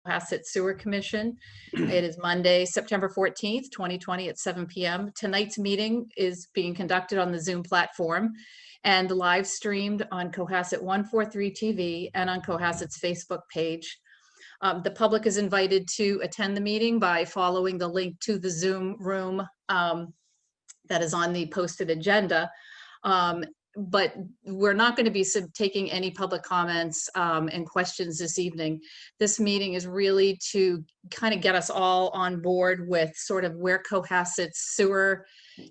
Cohasset Sewer Commission. It is Monday, September 14th, 2020 at 7 p.m. Tonight's meeting is being conducted on the Zoom platform and live streamed on Cohasset 143 TV and on Cohasset's Facebook page. The public is invited to attend the meeting by following the link to the Zoom room that is on the posted agenda. But we're not going to be taking any public comments and questions this evening. This meeting is really to kind of get us all on board with sort of where Cohasset's sewer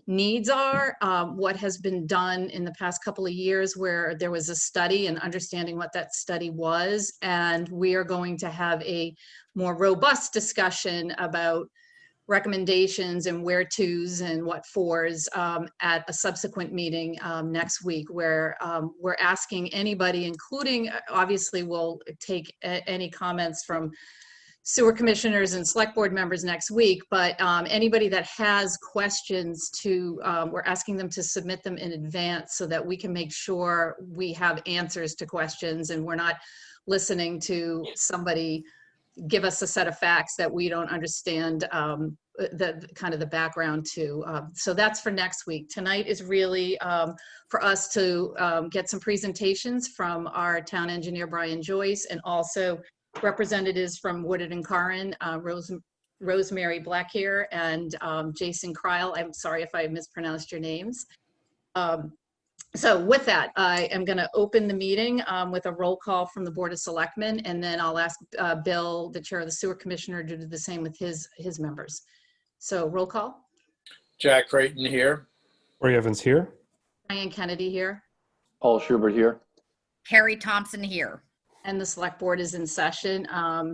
needs are, what has been done in the past couple of years where there was a study and understanding what that study was. And we are going to have a more robust discussion about recommendations and where to's and what for's at a subsequent meeting next week, where we're asking anybody, including, obviously we'll take any comments from sewer commissioners and select board members next week, but anybody that has questions we're asking them to submit them in advance so that we can make sure we have answers to questions and we're not listening to somebody give us a set of facts that we don't understand the kind of the background to. So that's for next week. Tonight is really for us to get some presentations from our town engineer, Brian Joyce, and also representatives from Woodard and Curran, Rosemary Blackhair and Jason Kreil. I'm sorry if I mispronounced your names. So with that, I am going to open the meeting with a roll call from the Board of Selectmen, and then I'll ask Bill, the chair of the Sewer Commissioner, to do the same with his members. So roll call. Jack Creighton here. Corey Evans here. Diane Kennedy here. Paul Schubert here. Harry Thompson here. And the Select Board is in session.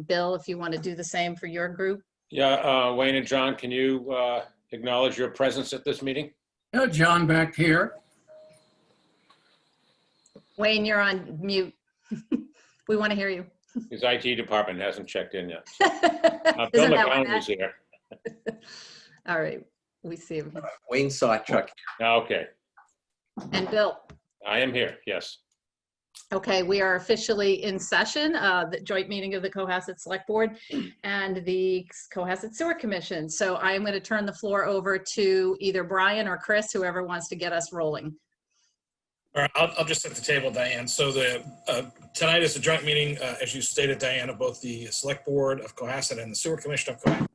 Bill, if you want to do the same for your group. Yeah, Wayne and John, can you acknowledge your presence at this meeting? Yeah, John back here. Wayne, you're on mute. We want to hear you. His IT department hasn't checked in yet. Isn't Bill that what McCown is here. All right, we see him. Wayne Sawchuck. Okay, And Bill. I am here, yes. Okay, we are officially in session, the joint meeting of the Cohasset Select Board and the Cohasset Sewer Commission. So I am going to turn the floor over to either Brian or Chris, whoever wants to get us rolling. All right, I'll just set the table, Diane. So tonight is a joint meeting, as you stated, Diane, of both the Select Board of Cohasset and the Sewer Commission of Cohasset.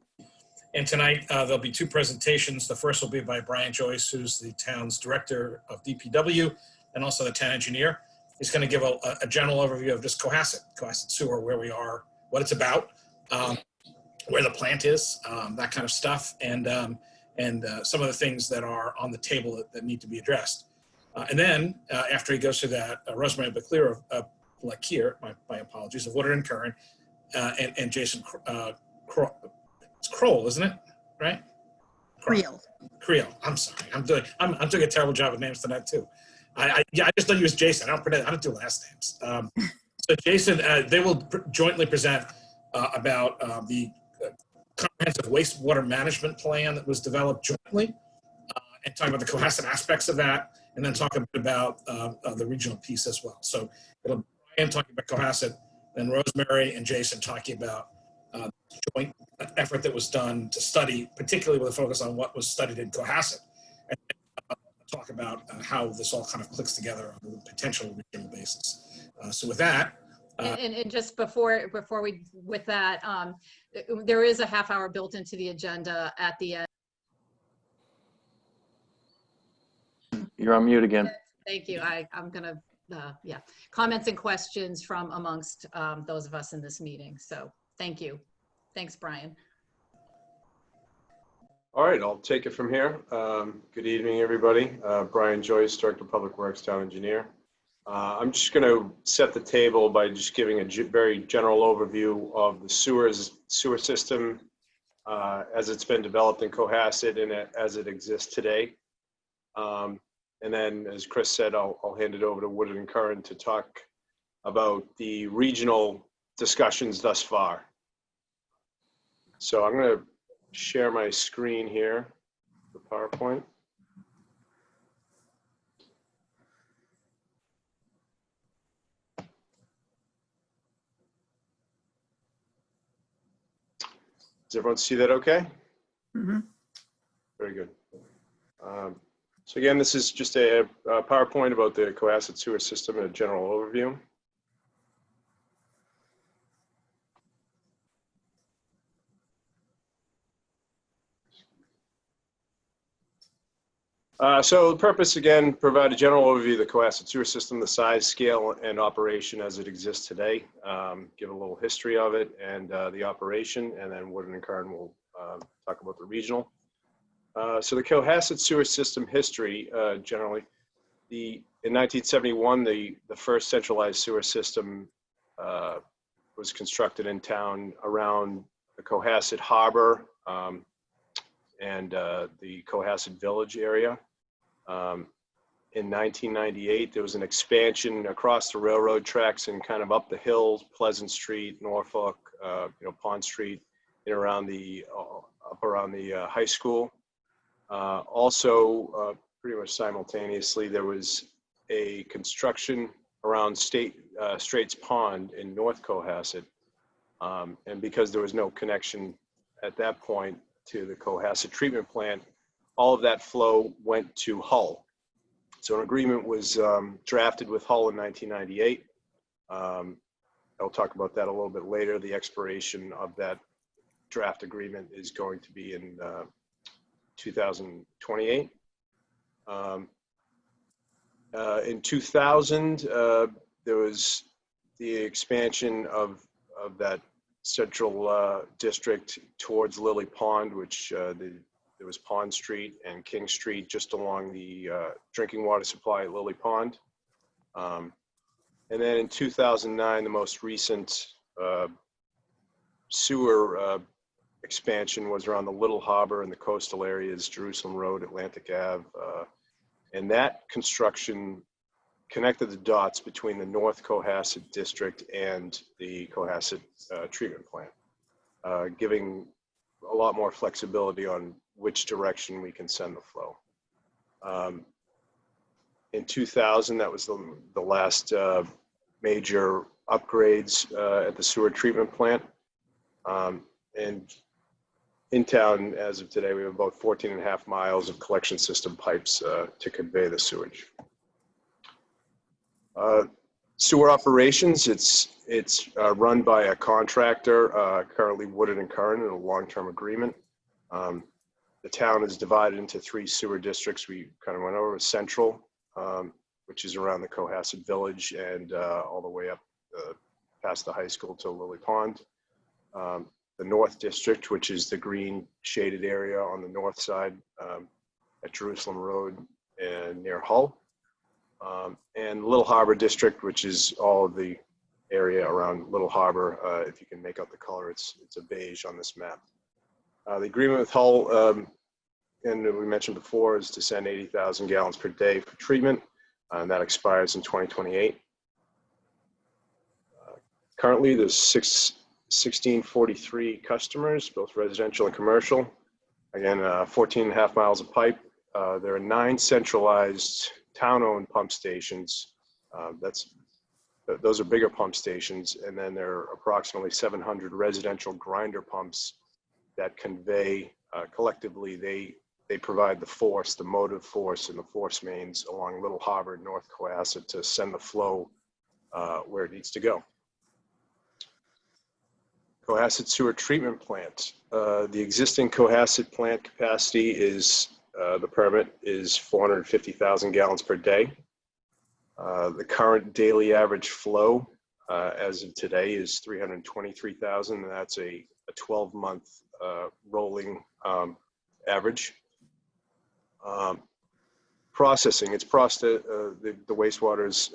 And tonight there'll be two presentations. The first will be by Brian Joyce, who's the town's director of DPW and also the town engineer. He's going to give a general overview of just Cohasset Sewer, where we are, what it's about, where the plant is, that kind of stuff, and some of the things that are on the table that need to be addressed. And then after he goes through that, Rosemary Blackhair my apologies, of Woodard and Curran, and Jason it's Kroll, isn't it? Right? Creel. I'm sorry. I'm doing a terrible job with names tonight too. I just don't use Jason. I don't do last names. So Jason, they will jointly present about the comprehensive wastewater management plan that was developed jointly, and talk about the Cohasset aspects of that, and then talk a bit about the regional piece as well. So it'll be Brian talking about Cohasset, then Rosemary and Jason talking about the joint effort that was done to study, particularly with a focus on what was studied in Cohasset, and talk about how this all kind of clicks together on a potential regional basis. So with that. And just before we, with that, there is a half hour built into the agenda at the end. You're on mute again. Thank you. I'm gonna, yeah, comments and questions from amongst those of us in this meeting. So thank you. Thanks, Brian. All right, I'll take it from here. Good evening, everybody. Brian Joyce, Director of Public Works, Town Engineer. I'm just going to set the table by just giving a very general overview of the sewer system as it's been developed in Cohasset and as it exists today. And then, as Chris said, I'll hand it over to Woodard and Curran to talk about the regional discussions thus far. So I'm going to share my screen here, the PowerPoint. Does everyone see that okay? Mhm. Very good. So again, this is just a PowerPoint about the Cohasset sewer system and a general overview. So the purpose, again, provide a general overview of the Cohasset sewer system, the size, scale, and operation as it exists today. Give a little history of it and the operation, and then Woodard and Kern will talk about the regional. So the Cohasset sewer system history, generally, in 1971, the first centralized sewer system was constructed in town around the Cohasset Harbor and the Cohasset Village area. In 1998, there was an expansion across the railroad tracks and kind of up the hill, Pleasant Street, Norfolk, Pond Street, and around the up around the high school. Also, pretty much simultaneously, there was a construction around Straits Pond in North Cohasset, and because there was no connection at that point to the Cohasset treatment plant, all of that flow went to Hull. So an agreement was drafted with Hull in 1998. I'll talk about that a little bit later. The expiration of that draft agreement is going to be in 2028. In 2000, there was the expansion of that central district towards Lily Pond, which there was Pond Street and King Street just along the drinking water supply at Lily Pond. And then in 2009, the most recent sewer expansion was around the Little Harbor and the coastal areas, Jerusalem Road, Atlantic Ave. And that construction connected the dots between the North Cohasset district and the Cohasset treatment plant, giving a lot more flexibility on which direction we can send the flow. In 2000, that was the last major upgrades at the sewer treatment plant. And in town, as of today, we have about 14.5 miles of collection system pipes to convey the sewage. Sewer operations, it's run by a contractor, currently Woodard and Kern, in a long-term agreement. The town is divided into 3 sewer districts. We kind of went over Central, which is around the Cohasset Village and all the way up past the high school to Lily Pond. The North District, which is the green shaded area on the north side at Jerusalem Road and near Hull. And Little Harbor District, which is all of the area around Little Harbor. If you can make out the color, it's a beige on this map. The agreement with Hull, and we mentioned before, is to send 80,000 gallons per day for treatment, and that expires in 2028. Currently, there's 1643 customers, both residential and commercial. Again, 14.5 miles of pipe. There are 9 centralized town-owned pump stations. Those are bigger pump stations, and then there are approximately 700 residential grinder pumps that convey, collectively, they provide the force, the motive force, and the force mains along Little Harbor, North Cohasset to send the flow where it needs to go. Cohasset Sewer Treatment Plant. The existing Cohasset plant capacity is, the permit is 450,000 gallons per day. The current daily average flow as of today is 323,000, and that's a 12-month rolling average. Processing, it's the wastewater is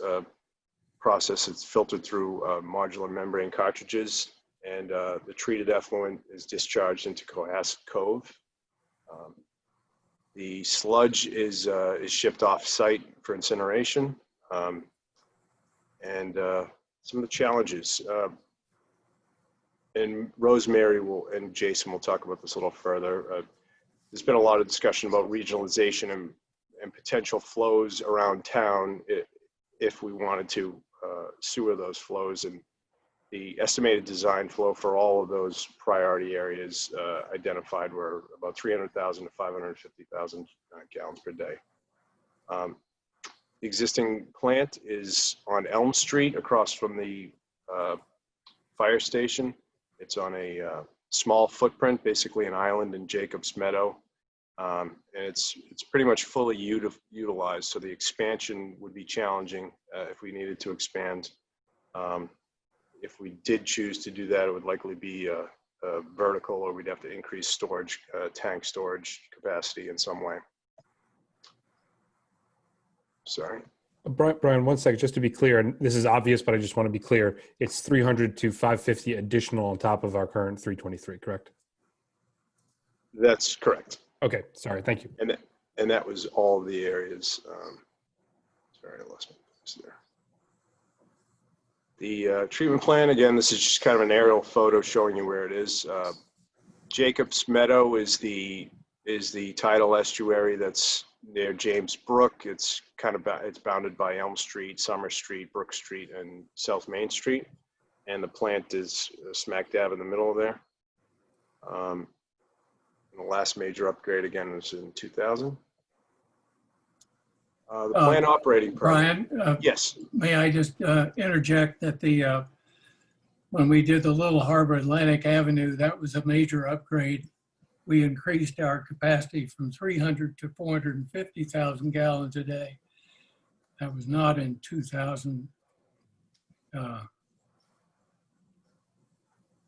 processed, it's filtered through modular membrane cartridges, and the treated effluent is discharged into Cohasset Cove. The sludge is shipped off-site for incineration. And some of the challenges, and Rosemary and Jason will talk about this a little further. There's been a lot of discussion about regionalization and potential flows around town if we wanted to sewer those flows. And the estimated design flow for all of those priority areas identified were about 300,000 to 550,000 gallons per day. The existing plant is on Elm Street across from the fire station. It's on a small footprint, basically an island in Jacobs Meadow. And it's pretty much fully utilized. So the expansion would be challenging if we needed to expand. If we did choose to do that, it would likely be a vertical, or we'd have to increase storage, tank storage capacity in some way. Sorry. Brian, one second, just to be clear, and this is obvious, but I just want to be clear. It's 300 to 550 additional on top of our current 323, correct? That's correct. Okay, sorry, thank you. And that was all the areas. Sorry, I lost my place there. The treatment plan, again, this is just kind of an aerial photo showing you where it is. Jacobs Meadow is the tidal estuary that's near James Brook. It's it's bounded by Elm Street, Summer Street, Brook Street, and South Main Street. And the plant is smack dab in the middle of there. And the last major upgrade, again, was in 2000. The plant operating permit. Brian, Yes. may I just interject that when we did the Little Harbor Atlantic Avenue, that was a major upgrade. We increased our capacity from 300 to 450,000 gallons a day. That was not in 2000.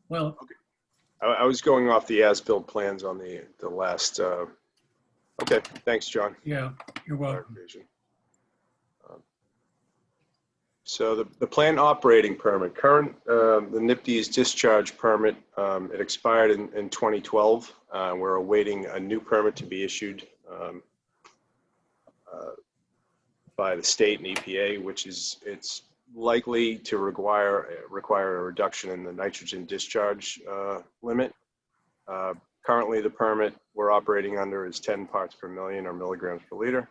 Well, I was going off the as-built plans on the last. Okay, thanks, John. yeah, you're welcome. So the plant operating permit, the NIPD's discharge permit, it expired in 2012. We're awaiting a new permit to be issued by the state and EPA, which it's likely to require a reduction in the nitrogen discharge limit. Currently, the permit we're operating under is 10 parts per million, or milligrams per liter.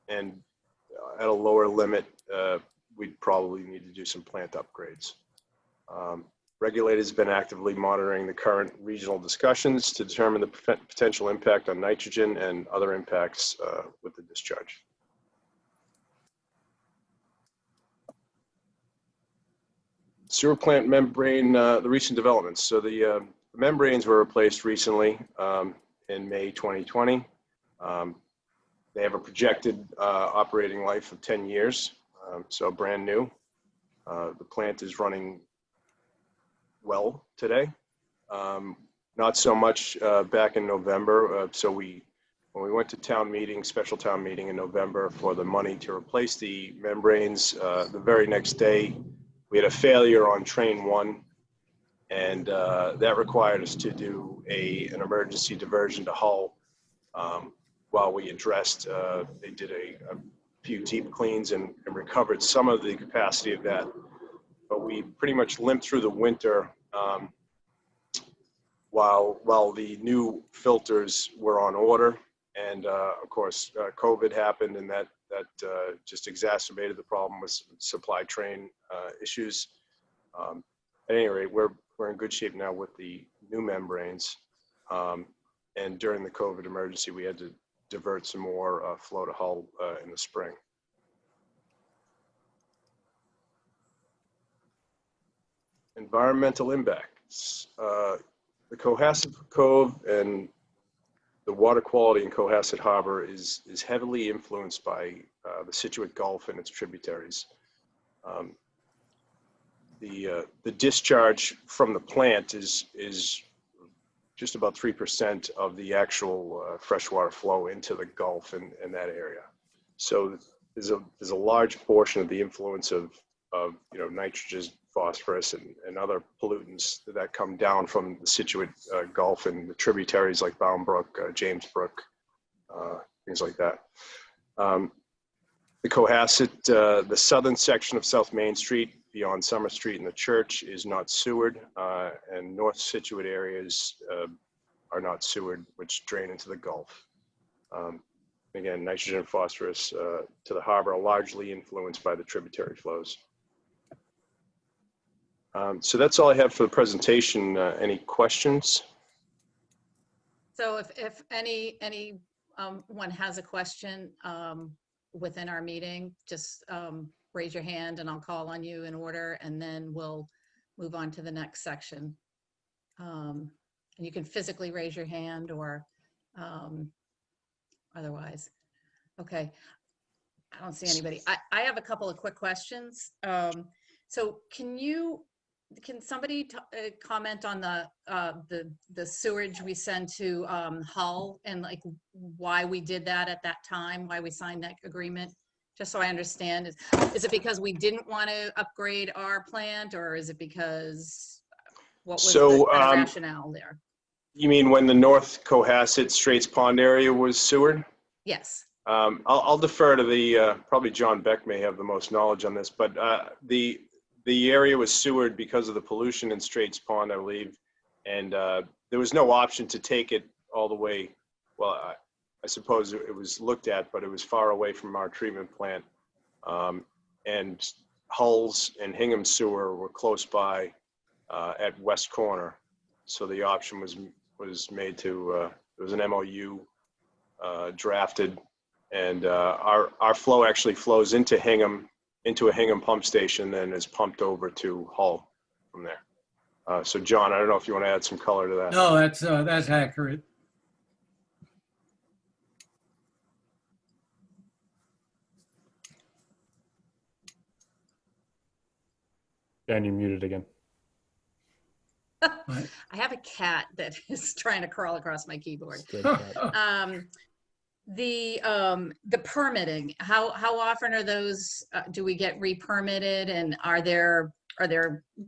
And at a lower limit, we'd probably need to do some plant upgrades. Regulators have been actively monitoring the current regional discussions to determine the potential impact on nitrogen and other impacts with the discharge. Sewer plant membrane, the recent developments. So the membranes were replaced recently in May 2020. They have a projected operating life of 10 years, so brand new. The plant is running well today. Not so much back in November. So when we went to town meeting, special town meeting in November for the money to replace the membranes, the very next day, we had a failure on train 1, and that required us to do an emergency diversion to Hull. While we addressed, they did a few deep cleans and recovered some of the capacity of that. But we pretty much limped through the winter while the new filters were on order. And of course, COVID happened, and that just exacerbated the problem with supply chain issues. At any rate, we're in good shape now with the new membranes. And during the COVID emergency, we had to divert some more flow to Hull in the spring. Environmental impacts. The Cohasset Cove and the water quality in Cohasset Harbor is heavily influenced by the Scituate Gulf and its tributaries. The discharge from the plant is just about 3% of the actual freshwater flow into the Gulf in that area. So there's a large portion of the influence of nitrogen, phosphorus, and other pollutants that come down from the Scituate Gulf and the tributaries like Bound Brook, James Brook, things like that. The Cohasset, the southern section of South Main Street beyond Summer Street and the church is not sewered, and North Scituate areas are not sewered, which drain into the Gulf. Again, nitrogen and phosphorus to the harbor are largely influenced by the tributary flows. So that's all I have for the presentation. Any questions? So if any one has a question within our meeting, just raise your hand and I'll call on you in order, and then we'll move on to the next section. And you can physically raise your hand or otherwise. Okay. I don't see anybody. I have a couple of quick questions. So can somebody comment on the sewage we send to Hull, and like why we did that at that time, why we signed that agreement? Just so I understand, is it because we didn't want to upgrade our plant, or is it because what was the kind of rationale there? You mean when the North Cohasset Straits Pond area was sewered? Yes. I'll defer to the, probably John Beck may have the most knowledge on this, but the area was sewered because of the pollution in Straits Pond, I believe. And there was no option to take it all the way. Well, I suppose it was looked at, but it was far away from our treatment plant. And Hull's and Hingham Sewer were close by at West Corner. So the option was made to, there was an MOU drafted. And our flow actually flows into Hingham, into a Hingham pump station, then is pumped over to Hull from there. So John, I don't know if you want to add some color to that. No, that's accurate. Dan, you're muted again. I have a cat that is trying to crawl across my keyboard. The permitting, how often are those, do we get re-permitted, and are there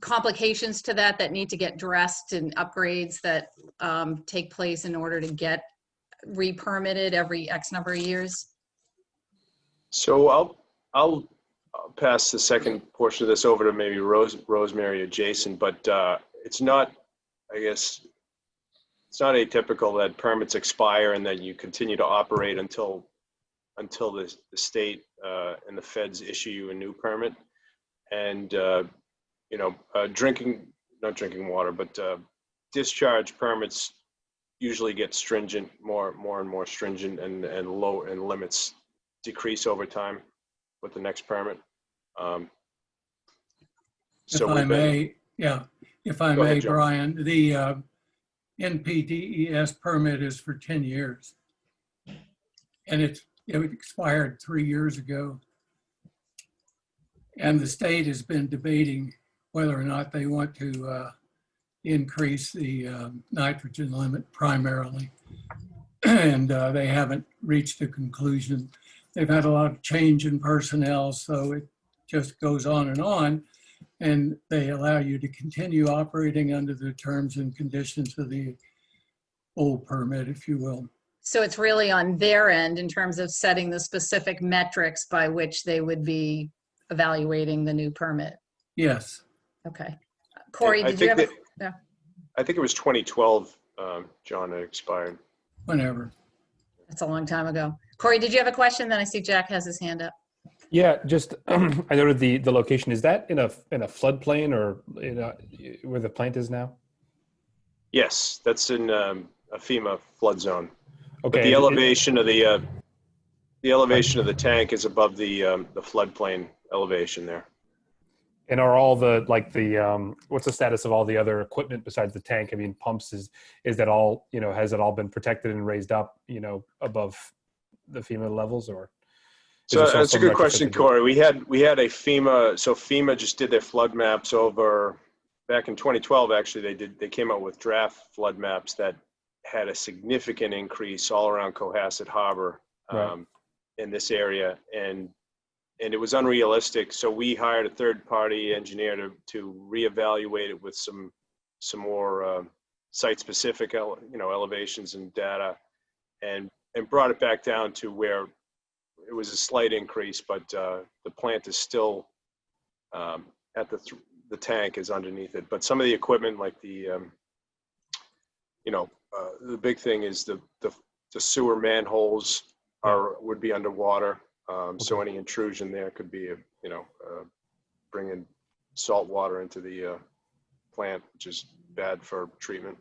complications to that need to get addressed, and upgrades that take place in order to get re-permitted every X number of years? So I'll pass the second portion of this over to maybe Rosemary or Jason, but it's not, I guess, it's not atypical that permits expire and then you continue to operate until the state and the feds issue you a new permit. And not drinking water, but discharge permits usually get stringent, more and more stringent, and limits decrease over time with the next permit. If I may, ahead, John. Brian, the NPDES permit is for 10 years. And it expired 3 years ago. And the state has been debating whether or not they want to increase the nitrogen limit primarily. And they haven't reached a conclusion. They've had a lot of change in personnel, so it just goes on. And they allow you to continue operating under the terms and conditions of the old permit, if you will. So it's really on their end in terms of setting the specific metrics by which they would be evaluating the new permit. Yes. Okay. Corey, did you have a... I think it was 2012, John, it expired. Whenever. That's a long time ago. Corey, did you have a question? Then I see Jack has his hand up. Yeah, just I noted the location. Is that in a floodplain, or where the plant is now? Yes, that's in a FEMA flood zone. Okay. But the elevation of the tank is above the floodplain elevation there. And are all what's the status of all the other equipment besides the tank? I mean, pumps, is that all, has it all been protected and raised up, above the FEMA levels, or? So that's a good question, Corey. We had a FEMA, so FEMA just did their flood maps over back in 2012. Actually, they came out with draft flood maps that had a significant increase all around Cohasset Harbor, right, in this area, and it was unrealistic. So we hired a third-party engineer to reevaluate it with some more site-specific elevations and data, and brought it back down to where it was a slight increase, but the plant is still at the tank is underneath it. But some of the equipment, like the big thing is the sewer manholes would be underwater. So any intrusion there could be bringing salt water into the plant, which is bad for treatment.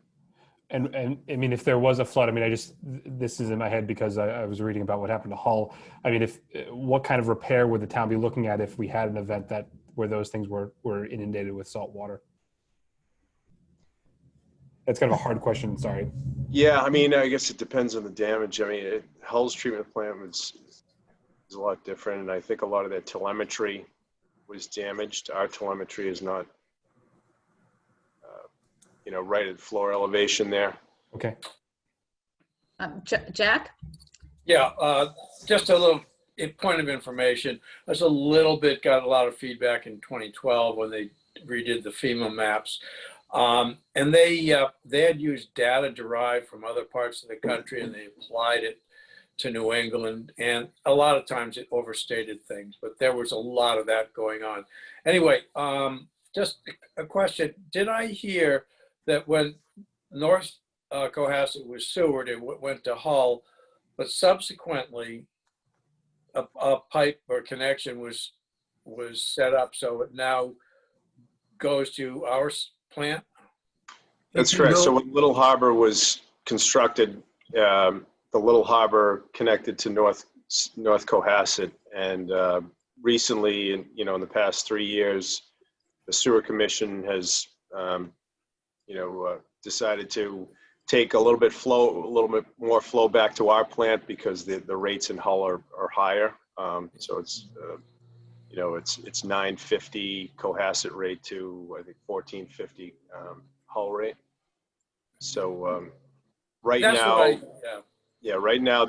And I mean, if there was a flood, I mean, this is in my head because I was reading about what happened to Hull. I mean, what kind of repair would the town be looking at if we had an event where those things were inundated with salt water? That's kind of a hard question. Sorry. Yeah, I mean, I guess it depends on the damage. I mean, Hull's treatment plant is a lot different, and I think a lot of that telemetry was damaged. Our telemetry is not, right at floor elevation there. Okay. Jack? Yeah, just a little point of information. Got a lot of feedback in 2012 when they redid the FEMA maps. And they had used data derived from other parts of the country and they applied it to New England. And a lot of times it overstated things, but there was a lot of that going on. Anyway, just a question. Did I hear that when North Cohasset was sewered, it went to Hull, but subsequently a pipe or connection was set up so it now goes to our plant? That's correct. So when Little Harbor was constructed, the Little Harbor connected to North Cohasset, and recently, in the past 3 years, the Sewer Commission has, decided to take a little bit more flow back to our plant because the rates in Hull are higher. So it's it's 950 Cohasset rate to I think 1450 Hull rate. So right now, right now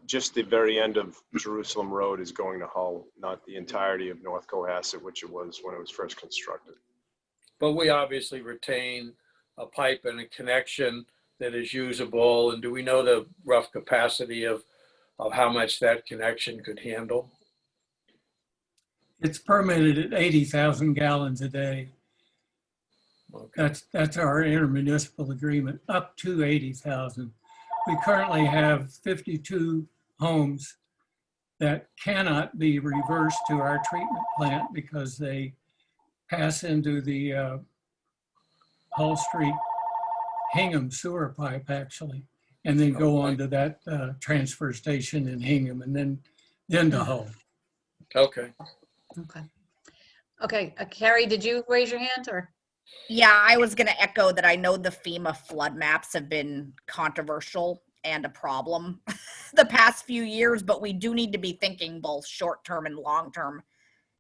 just the very end of Jerusalem Road is going to Hull, not the entirety of North Cohasset, which it was when it was first constructed. But we obviously retain a pipe and a connection that is usable. And do we know the rough capacity of how much that connection could handle? It's permitted at 80,000 gallons a day. Okay. That's our intermunicipal agreement, up to 80,000. We currently have 52 homes that cannot be reversed to our treatment plant because they pass into the Hull Street Hingham sewer pipe actually, and then go on to that transfer station in Hingham and then to Hull. Okay. Okay, Carrie, did you raise your hand or? Yeah, I was going to echo that. I know the FEMA flood maps have been controversial and a problem the past few years, but we do need to be thinking both short-term and long-term.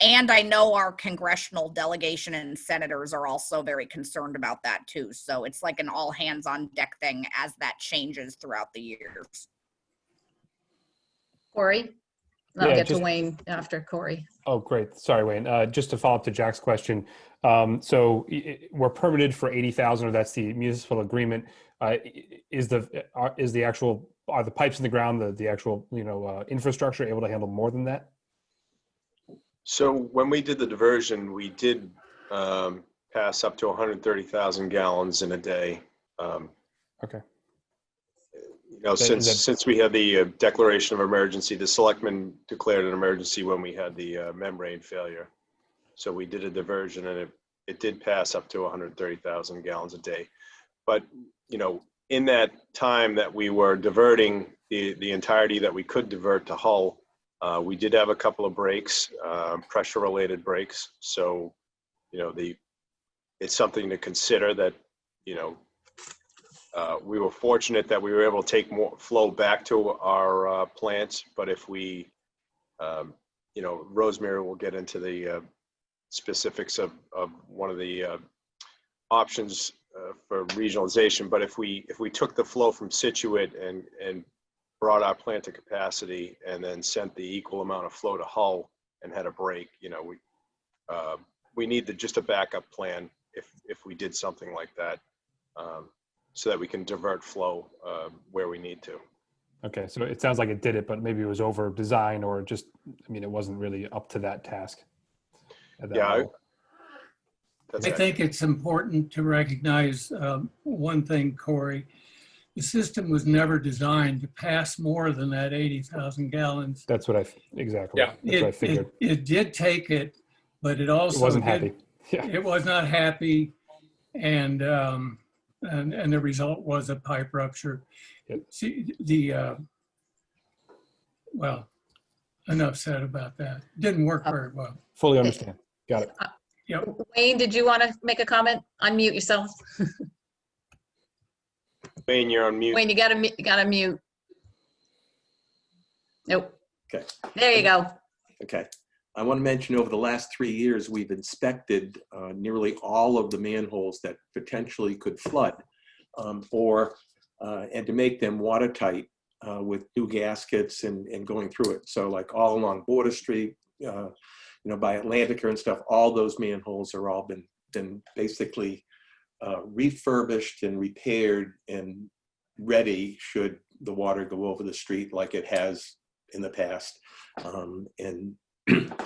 And I know our congressional delegation and senators are also very concerned about that too. So it's like an all hands on deck thing as that changes throughout the years. Corey? I'll Yeah, get to Wayne after Corey. Oh, great. Sorry, Wayne. Just to follow up to Jack's question. So we're permitted for 80,000, or that's the municipal agreement. Are the pipes in the ground, the actual, infrastructure able to handle more than that? So when we did the diversion, we did pass up to 130,000 gallons in a day. Okay. Since we had the declaration of emergency, the selectmen declared an emergency when we had the membrane failure. So we did a diversion, and it did pass up to 130,000 gallons a day. But in that time that we were diverting the entirety that we could divert to Hull, we did have a couple of breaks, pressure-related breaks. So, it's something to consider that, we were fortunate that we were able to take more flow back to our plants. But if we, Rosemary will get into the specifics of one of the options for regionalization. But if we took the flow from Scituate and brought our plant to capacity and then sent the equal amount of flow to Hull and had a break, we need just a backup plan if we did something like that, so that we can divert flow where we need to. Okay, so it sounds like it did it, but maybe it was over design, or just, it wasn't really up to that task. I think it's important to recognize one thing, Corey. The system was never designed to pass more than that 80,000 gallons. That's what exactly. Yeah. That's what I figured. It did take it, but it also It wasn't happy. Yeah. It was not happy. and the result was a pipe rupture. Yep. See, well, enough said about that. Didn't work very well. Fully understand. Got it. Yep. Wayne, did you want to make a comment? Unmute yourself. Wayne, you're on mute. Wayne, you gotta mute. Nope. Okay. There you go. Okay. I want to mention over the last 3 years, we've inspected nearly all of the manholes that potentially could flood and to make them watertight with new gaskets and going through it. So like all along Border Street, by Atlantica and stuff, all those manholes are all been basically refurbished and repaired and ready should the water go over the street like it has in the past.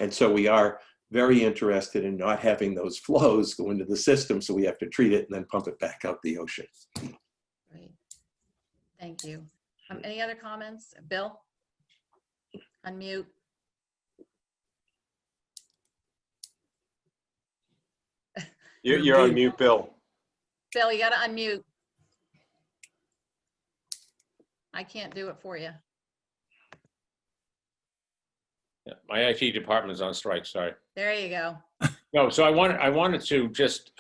And so we are very interested in not having those flows go into the system, so we have to treat it and then pump it back out the ocean. Great. Thank you. Any other comments? Bill? Unmute. You're on mute, Bill. Bill, you gotta unmute. I can't do it for you. Yeah, my IT department is on strike, sorry. There you go. No, so I wanted to just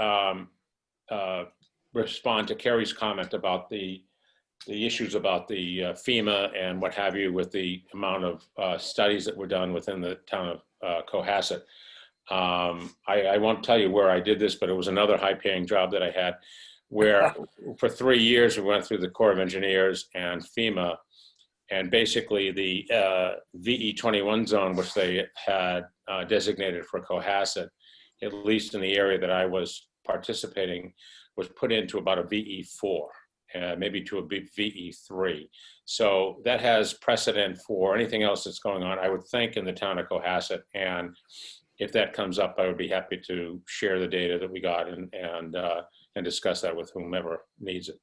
respond to Carrie's comment about the issues about the FEMA and what have you with the amount of studies that were done within the town of Cohasset. I won't tell you where I did this, but it was another high-paying job that I had where for 3 years we went through the Corps of Engineers and FEMA, and basically the VE21 zone, which they had designated for Cohasset, at least in the area that I was participating, was put into about a VE4, maybe to a VE3. So that has precedent for anything else that's going on, I would think, in the town of Cohasset. And if that comes up, I would be happy to share the data that we got and discuss that with whomever needs it.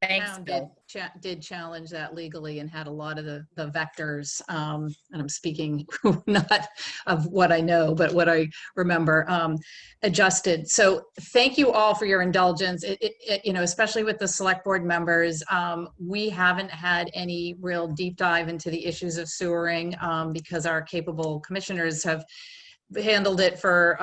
Thanks, Town Bill. did challenge that legally and had a lot of the vectors, and I'm speaking not of what I know, but what I remember, adjusted. So thank you all for your indulgence. Especially with the select board members, we haven't had any real deep dive into the issues of sewering because our capable commissioners have handled it for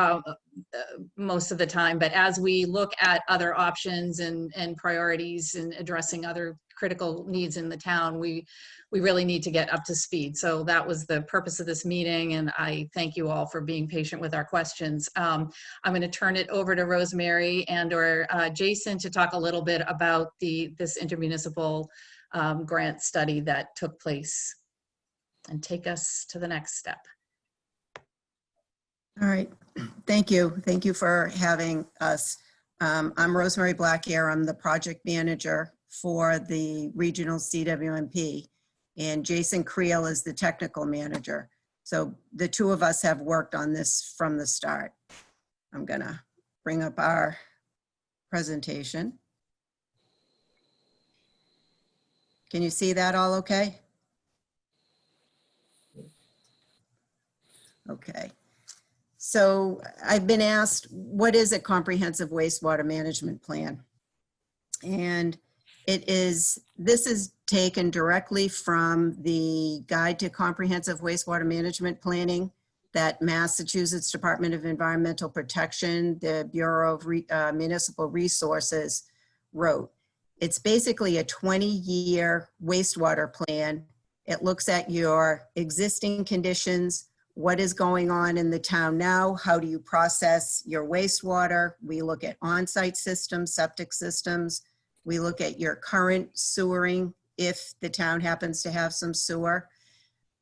most of the time. But as we look at other options and priorities and addressing other critical needs in the town, we really need to get up to speed. So that was the purpose of this meeting, and I thank you all for being patient with our questions. I'm going to turn it over to Rosemary and/or Jason to talk a little bit about this intermunicipal grant study that took place and take us to the next step. All right, thank you. Thank you for having us. I'm Rosemary Blackair. I'm the project manager for the regional CWMP, and Jason Creel is the technical manager. So the two of us have worked on this from the start. I'm gonna bring up our presentation. Can you see that all okay? Okay. So I've been asked, what is a comprehensive wastewater management plan? And this is taken directly from the Guide to Comprehensive Wastewater Management Planning that Massachusetts Department of Environmental Protection, the Bureau of Municipal Resources wrote. It's basically a 20-year wastewater plan. It looks at your existing conditions, what is going on in the town now, how do you process your wastewater. We look at on-site systems, septic systems. We look at your current sewering, if the town happens to have some sewer.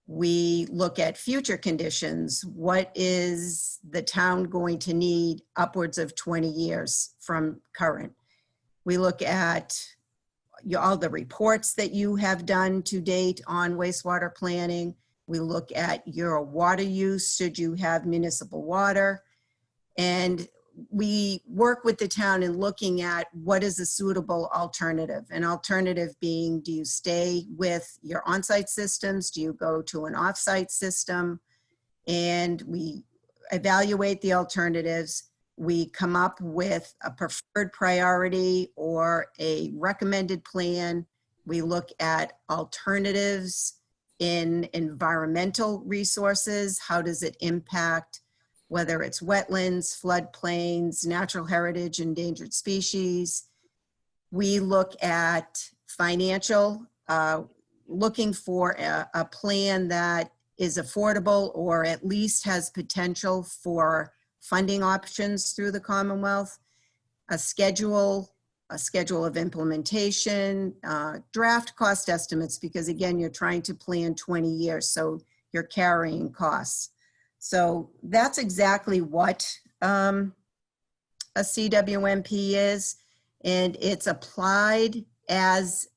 We look at future conditions. What is the town going to need upwards of 20 years from current? We look at all the reports that you have done to date on wastewater planning. We look at your water use, should you have municipal water. And we work with the town in looking at what is a suitable alternative. An alternative being, do you stay with your on-site systems? Do you go to an off-site system? And we evaluate the alternatives. We come up with a preferred priority or a recommended plan. We look at alternatives in environmental resources. How does it impact, whether it's wetlands, floodplains, natural heritage, endangered species? We look at financial, looking for a plan that is affordable or at least has potential for funding options through the Commonwealth, a schedule of implementation, draft cost estimates, because again, you're trying to plan 20 years, so you're carrying costs. So that's exactly what a CWMP is, and it's applied as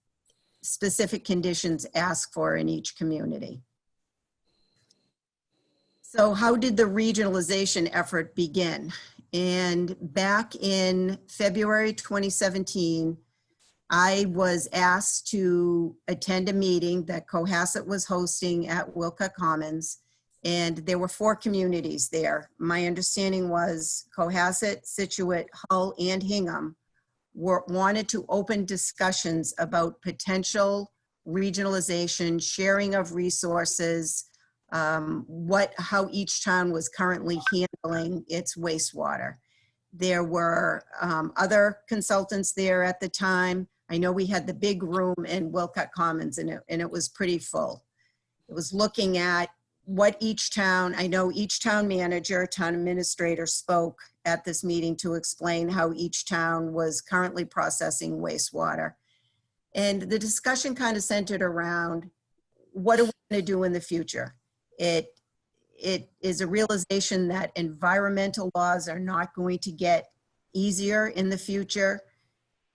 specific conditions ask for in each community. So how did the regionalization effort begin? And back in February 2017, I was asked to attend a meeting that Cohasset was hosting at Wilcott Commons, and there were 4 communities there. My understanding was Cohasset, Scituate, Hull, and Hingham wanted to open discussions about potential regionalization, sharing of resources, how each town was currently handling its wastewater. There were other consultants there at the time. I know we had the big room in Wilcott Commons, and it was pretty full. It was looking at what each town, I know each town manager, town administrator spoke at this meeting to explain how each town was currently processing wastewater. And the discussion kind of centered around, what are we going to do in the future? It is a realization that environmental laws are not going to get easier in the future.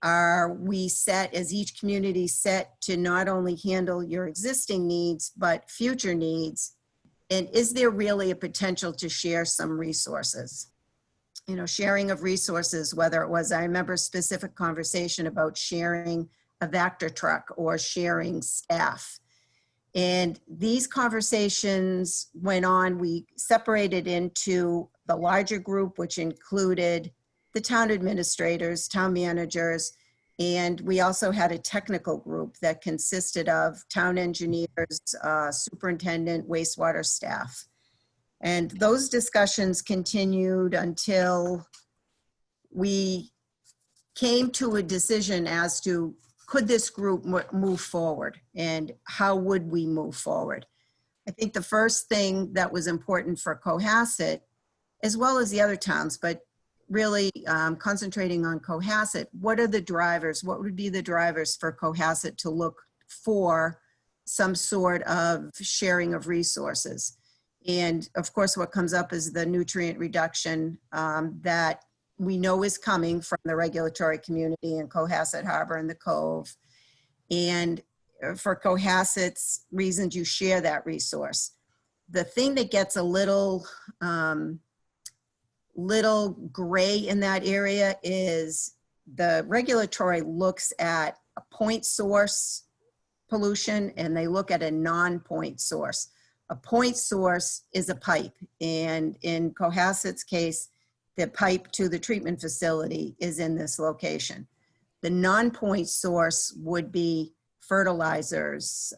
Are we set, as each community set, to not only handle your existing needs, but future needs? And is there really a potential to share some resources? You know, sharing of resources, whether it was, I remember a specific conversation about sharing a Vector truck or sharing staff. And these conversations went on. We separated into the larger group, which included the town administrators, town managers, and we also had a technical group that consisted of town engineers, superintendent, wastewater staff. And those discussions continued until we came to a decision as to, could this group move forward, and how would we move forward? I think the first thing that was important for Cohasset, as well as the other towns, but really concentrating on Cohasset, what are the drivers? What would be the drivers for Cohasset to look for some sort of sharing of resources? And of course, what comes up is the nutrient reduction that we know is coming from the regulatory community in Cohasset Harbor and the Cove. And for Cohasset's reasons, you share that resource. The thing that gets a little gray in that area is the regulatory looks at a point source pollution, and they look at a non-point source. A point source is a pipe, and in Cohasset's case, the pipe to the treatment facility is in this location. The non-point source would be fertilizers,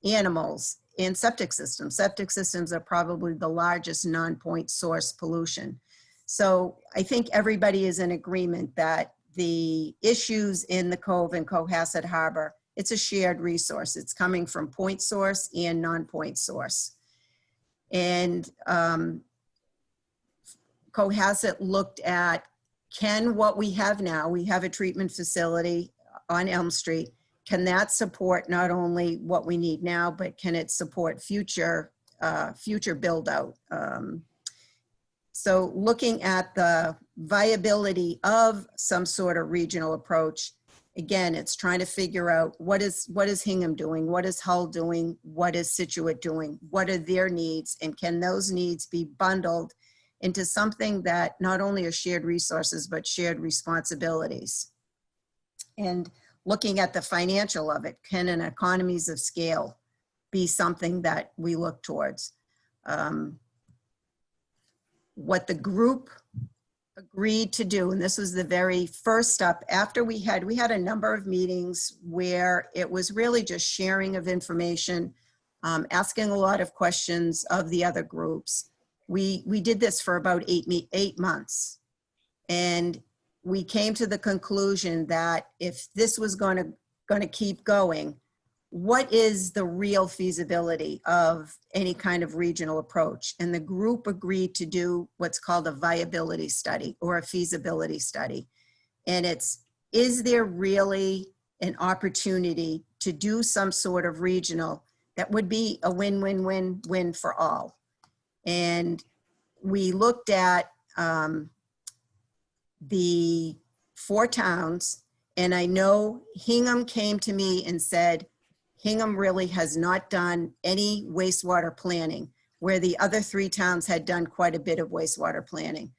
animals, and septic systems. Septic systems are probably the largest non-point source pollution. So I think everybody is in agreement that the issues in the Cove and Cohasset Harbor, it's a shared resource. It's coming from point source and non-point source. And Cohasset looked at, can what we have now, we have a treatment facility on Elm Street, can that support not only what we need now, but can it support future build out? So looking at the viability of some sort of regional approach, again, it's trying to figure out what is Hingham doing, what is Hull doing, what is Scituate doing, what are their needs, and can those needs be bundled into something that not only are shared resources, but shared responsibilities. And looking at the financial of it, can an economies of scale be something that we look towards? what the group agreed to do, and this was the very first step after we had a number of meetings where it was really just sharing of information, asking a lot of questions of the other groups. We did this for about 8 months, and we came to the conclusion that if this was going to keep going, what is the real feasibility of any kind of regional approach? And the group agreed to do what's called a viability study or a feasibility study. And is there really an opportunity to do some sort of regional that would be a win-win-win-win for all? And we looked at the 4 towns, and I know Hingham came to me and said, Hingham really has not done any wastewater planning, where the other 3 towns had done quite a bit of wastewater planning.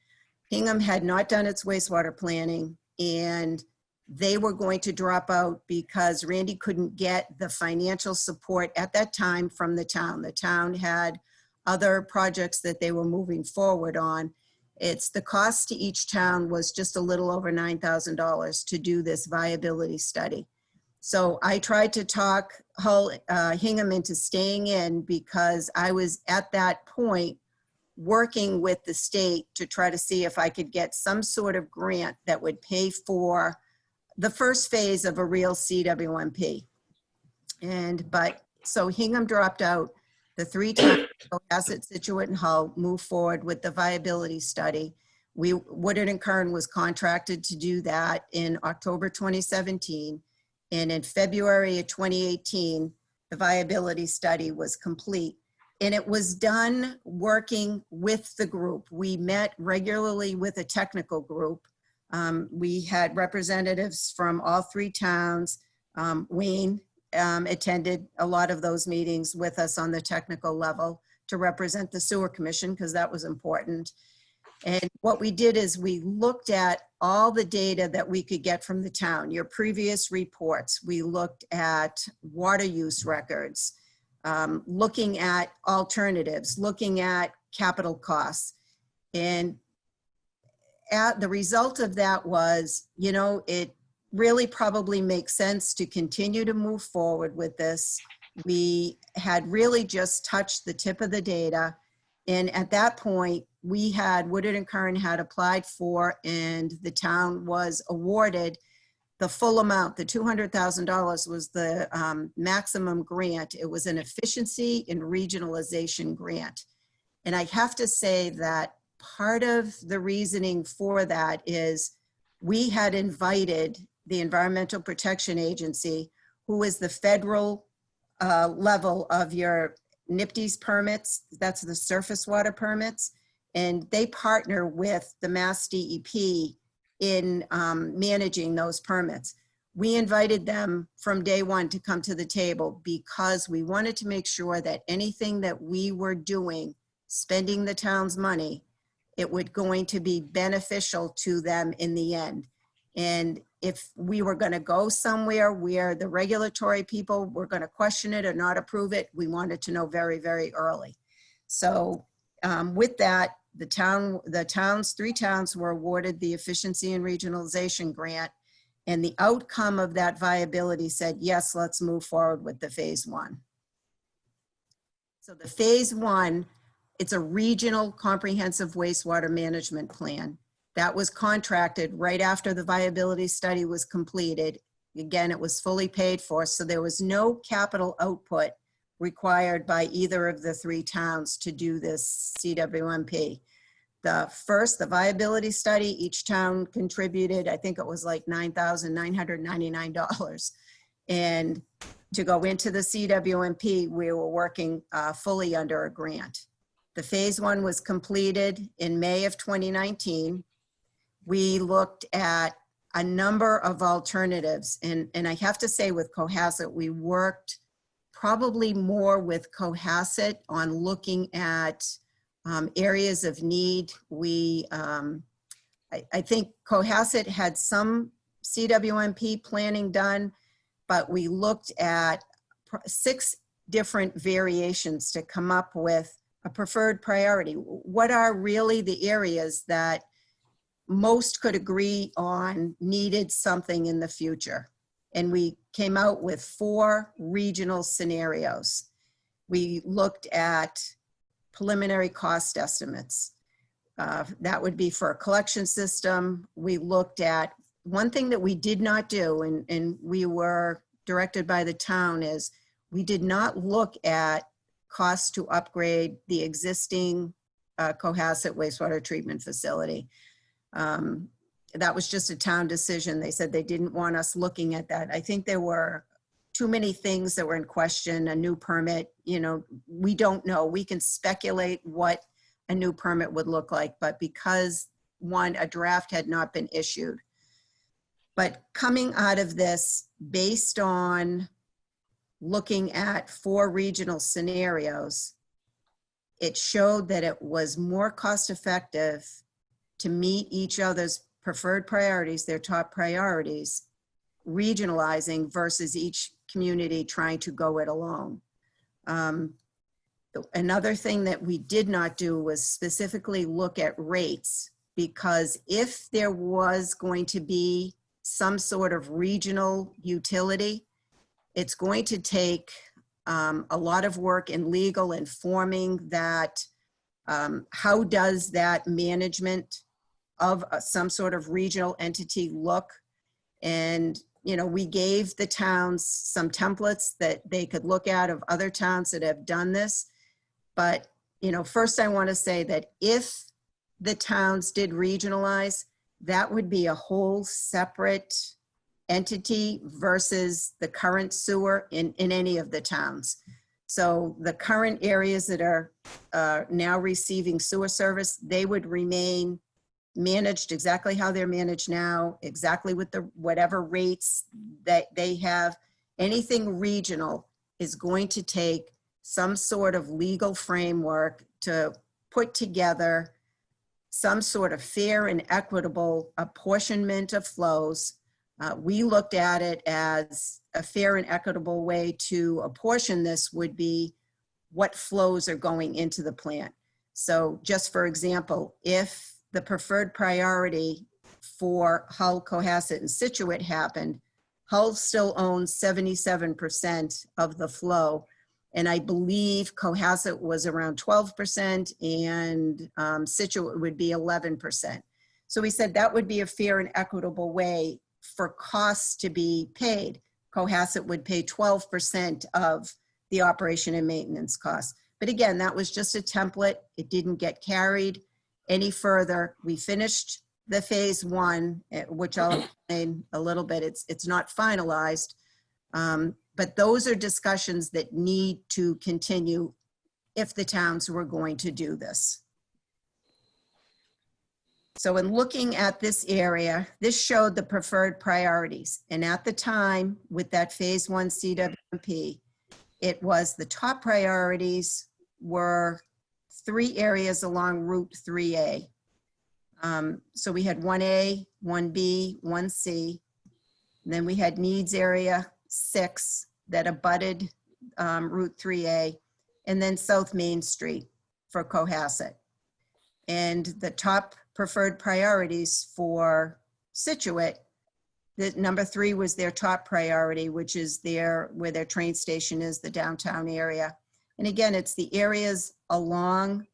Hingham had not done its wastewater planning, and they were going to drop out because Randy couldn't get the financial support at that time from the town. The town had other projects that they were moving forward on. The cost to each town was just a little over $9,000 to do this viability study. So I tried to talk Hingham into staying in, because I was at that point working with the state to try to see if I could get some sort of grant that would pay for the first phase of a real CWMP. So Hingham dropped out. The 3 towns, Cohasset, Scituate, and Hull, moved forward with the viability study. Woodard and Kern was contracted to do that in October 2017. And in February of 2018, the viability study was complete. And it was done working with the group. We met regularly with a technical group. We had representatives from all 3 towns. Wayne attended a lot of those meetings with us on the technical level to represent the sewer commission, because that was important. And what we did is we looked at all the data that we could get from the town, your previous reports. We looked at water use records, looking at alternatives, looking at capital costs. And the result of that was, it really probably makes sense to continue to move forward with this. We had really just touched the tip of the data. And at that point, Woodard and Kern had applied for, and the town was awarded the full amount. The $200,000 was the maximum grant. It was an efficiency and regionalization grant. And I have to say that part of the reasoning for that is we had invited the Environmental Protection Agency, who is the federal level of your NIPD's permits, that's the surface water permits, and they partner with the Mass DEP in managing those permits. We invited them from day one to come to the table because we wanted to make sure that anything that we were doing, spending the town's money, it was going to be beneficial to them in the end. And if we were going to go somewhere where the regulatory people were going to question it or not approve it, we wanted to know very, very early. So with that, the 3 towns were awarded the efficiency and regionalization grant, and the outcome of that viability said, yes, let's move forward with the phase 1. So the phase 1, it's a regional comprehensive wastewater management plan. That was contracted right after the viability study was completed. Again, it was fully paid for, so there was no capital output required by either of the 3 towns to do this CWMP. The viability study, each town contributed, I think it was like $9,999. And to go into the CWMP, we were working fully under a grant. The phase 1 was completed in May of 2019. We looked at a number of alternatives. And I have to say with Cohasset, we worked probably more with Cohasset on looking at areas of need. I think Cohasset had some CWMP planning done, but we looked at 6 different variations to come up with a preferred priority. What are really the areas that most could agree on needed something in the future? And we came out with 4 regional scenarios. We looked at preliminary cost estimates. That would be for a collection system. We looked at, one thing that we did not do, and we were directed by the town, is we did not look at costs to upgrade the existing Cohasset wastewater treatment facility. That was just a town decision. They said they didn't want us looking at that. I think there were too many things that were in question, a new permit, you know, we don't know. We can speculate what a new permit would look like, but because a draft had not been issued. But coming out of this, based on looking at 4 regional scenarios, it showed that it was more cost effective to meet each other's preferred priorities, their top priorities, regionalizing versus each community trying to go it alone. Another thing that we did not do was specifically look at rates, because if there was going to be some sort of regional utility, it's going to take a lot of work in legal and forming that. How does that management of some sort of regional entity look? And, you know, we gave the towns some templates that they could look at of other towns that have done this. But, you know, first I want to say that if the towns did regionalize, that would be a whole separate entity versus the current sewer in any of the towns. So the current areas that are now receiving sewer service, they would remain managed exactly how they're managed now, exactly with the whatever rates that they have. Anything regional is going to take some sort of legal framework to put together some sort of fair and equitable apportionment of flows. We looked at it as a fair and equitable way to apportion this would be what flows are going into the plant. So just for example, if the preferred priority for Hull, Cohasset, and Scituate happened, Hull still owns 77% of the flow. And I believe Cohasset was around 12% and Scituate would be 11%. So we said that would be a fair and equitable way for costs to be paid. Cohasset would pay 12% of the operation and maintenance costs. But again, that was just a template. It didn't get carried any further. We finished the phase 1, which I'll explain a little bit. It's not finalized, but those are discussions that need to continue if the towns were going to do this. So in looking at this area, this showed the preferred priorities. And at the time with that phase 1 CWMP, it was the top priorities were 3 areas along Route 3A. So we had 1A, 1B, 1C. Then we had needs area 6 that abutted Route 3A, and then South Main Street for Cohasset. And the top preferred priorities for Scituate, the number 3 was their top priority, which is where their train station is, the downtown area. And again, it's the areas along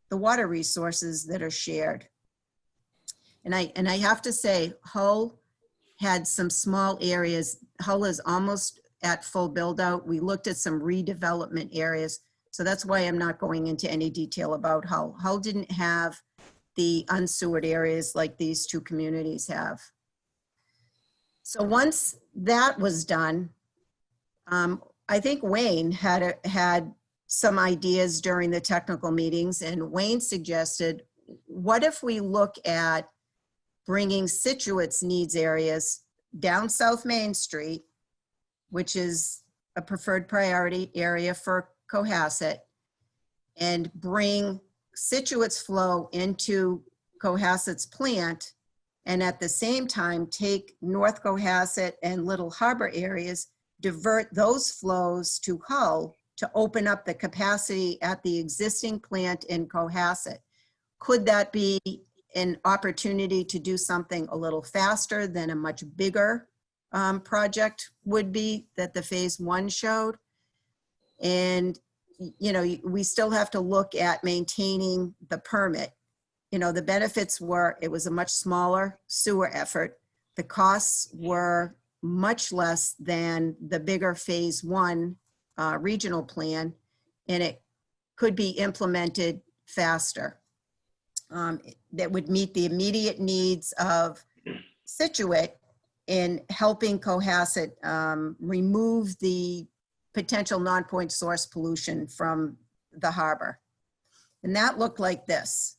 the water resources that are shared. And I have to say, Hull had some small areas. Hull is almost at full build out. We looked at some redevelopment areas. So that's why I'm not going into any detail about Hull. Hull didn't have the unsewered areas like these 2 communities have. So once that was done, I think Wayne had some ideas during the technical meetings, and Wayne suggested, what if we look at bringing Scituate's needs areas down South Main Street, which is a preferred priority area for Cohasset, and bring Scituate's flow into Cohasset's plant, and at the same time take North Cohasset and Little Harbor areas, divert those flows to Hull to open up the capacity at the existing plant in Cohasset. Could that be an opportunity to do something a little faster than a much bigger project would be that the phase 1 showed? And, you know, we still have to look at maintaining the permit. You know, the benefits were, it was a much smaller sewer effort. The costs were much less than the bigger phase 1 regional plan, and it could be implemented faster. That would meet the immediate needs of Scituate in helping Cohasset remove the potential non-point source pollution from the harbor. And that looked like this.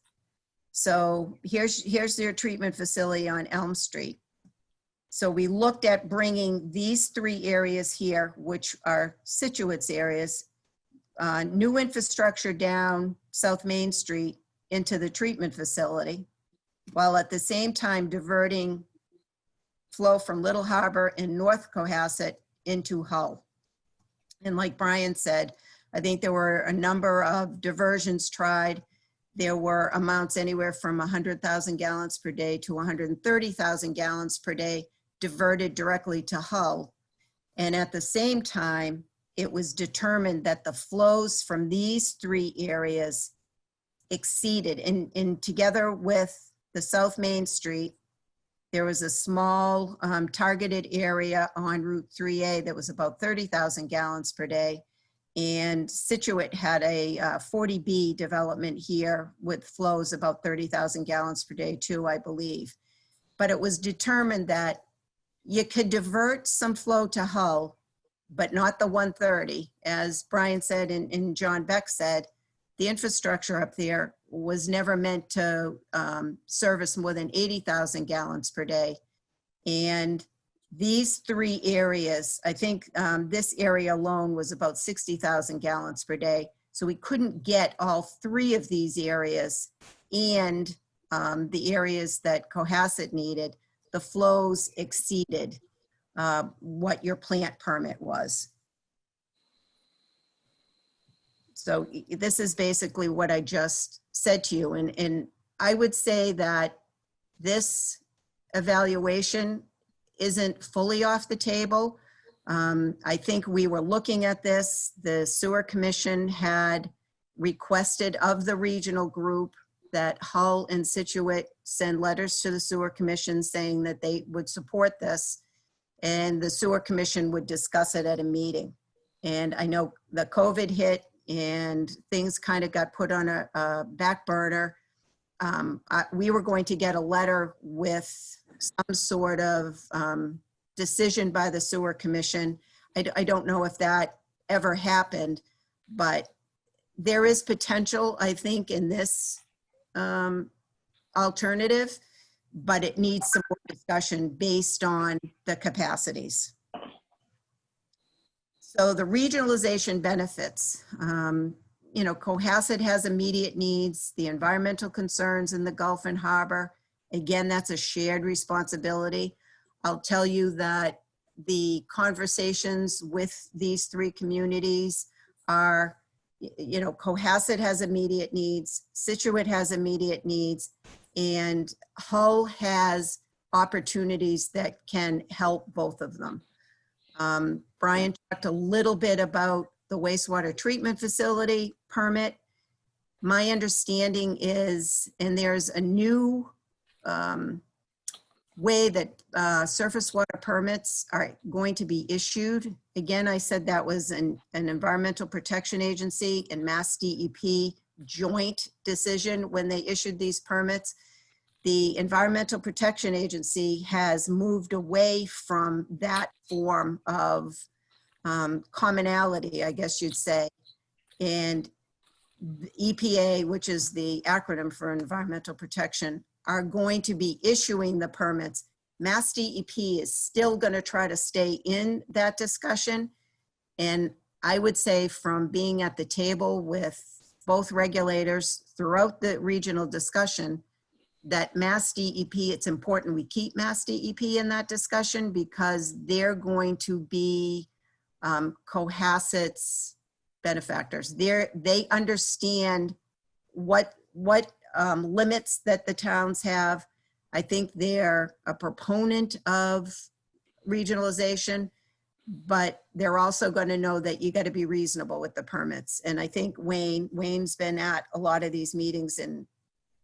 So here's their treatment facility on Elm Street. So we looked at bringing these 3 areas here, which are Scituate's areas, new infrastructure down South Main Street into the treatment facility, while at the same time diverting flow from Little Harbor and North Cohasset into Hull. And like Brian said, I think there were a number of diversions tried. There were amounts anywhere from 100,000 gallons per day to 130,000 gallons per day diverted directly to Hull. And at the same time, it was determined that the flows from these 3 areas exceeded, and together with the South Main Street, there was a small targeted area on Route 3A that was about 30,000 gallons per day. And Scituate had a 40B development here with flows about 30,000 gallons per day too, I believe. But it was determined that you could divert some flow to Hull, but not the 130. As Brian said and John Beck said, the infrastructure up there was never meant to service more than 80,000 gallons per day. And these 3 areas, I think this area alone was about 60,000 gallons per day. So we couldn't get all 3 of these areas and the areas that Cohasset needed. The flows exceeded what your plant permit was. So this is basically what I just said to you. And I would say that this evaluation isn't fully off the table. I think we were looking at this. The Sewer Commission had requested of the regional group that Hull and Scituate send letters to the Sewer Commission saying that they would support this, and the Sewer Commission would discuss it at a meeting. And I know the COVID hit and things kind of got put on a back burner. We were going to get a letter with some sort of decision by the Sewer Commission. I don't know if that ever happened, but there is potential, I think, in this alternative, but it needs some more discussion based on the capacities. So the regionalization benefits, you know, Cohasset has immediate needs, the environmental concerns in the Gulf and Harbor. Again, that's a shared responsibility. I'll tell you that the conversations with these 3 communities are, you know, Cohasset has immediate needs, Scituate has immediate needs, and Hull has opportunities that can help both of them. Brian talked a little bit about the wastewater treatment facility permit. My understanding is, and there's a new way that surface water permits are going to be issued. Again, I said that was an Environmental Protection Agency and Mass DEP joint decision when they issued these permits. The Environmental Protection Agency has moved away from that form of commonality, I guess you'd say. And the EPA, which is the acronym for Environmental Protection, are going to be issuing the permits. Mass DEP is still going to try to stay in that discussion. And I would say from being at the table with both regulators throughout the regional discussion, that Mass DEP, it's important we keep Mass DEP in that discussion because they're going to be Cohasset's benefactors. They understand what limits that the towns have. I think they're a proponent of regionalization, but they're also going to know that you got to be reasonable with the permits. And I think Wayne's been at a lot of these meetings, and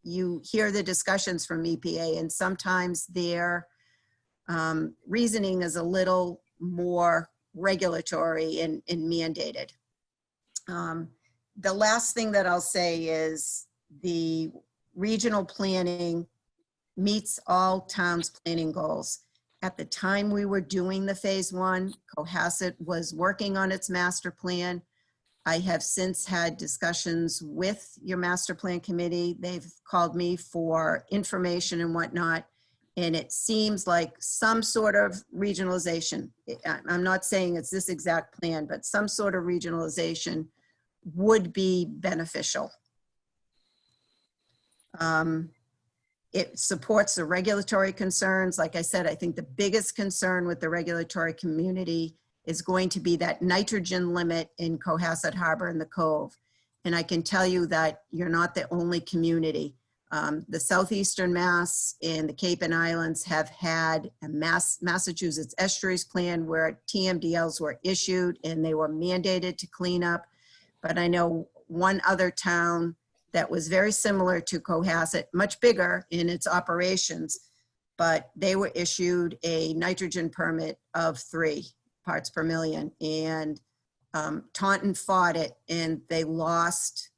you hear the discussions from EPA, and sometimes their reasoning is a little more regulatory and mandated. The last thing that I'll say is the regional planning meets all towns' planning goals. At the time we were doing the phase one, Cohasset was working on its master plan. I have since had discussions with your master plan committee. They've called me for information and whatnot. And it seems like some sort of regionalization, I'm not saying it's this exact plan, but some sort of regionalization would be beneficial. It supports the regulatory concerns. Like I said, I think the biggest concern with the regulatory community is going to be that nitrogen limit in Cohasset Harbor and the Cove. And I can tell you that you're not the only community. The Southeastern Mass and the Cape and Islands have had a Massachusetts Estuaries Plan where TMDLs were issued and they were mandated to clean up. But I know one other town that was very similar to Cohasset, much bigger in its operations, but they were issued a nitrogen permit of 3 parts per million. And Taunton fought it, and they lost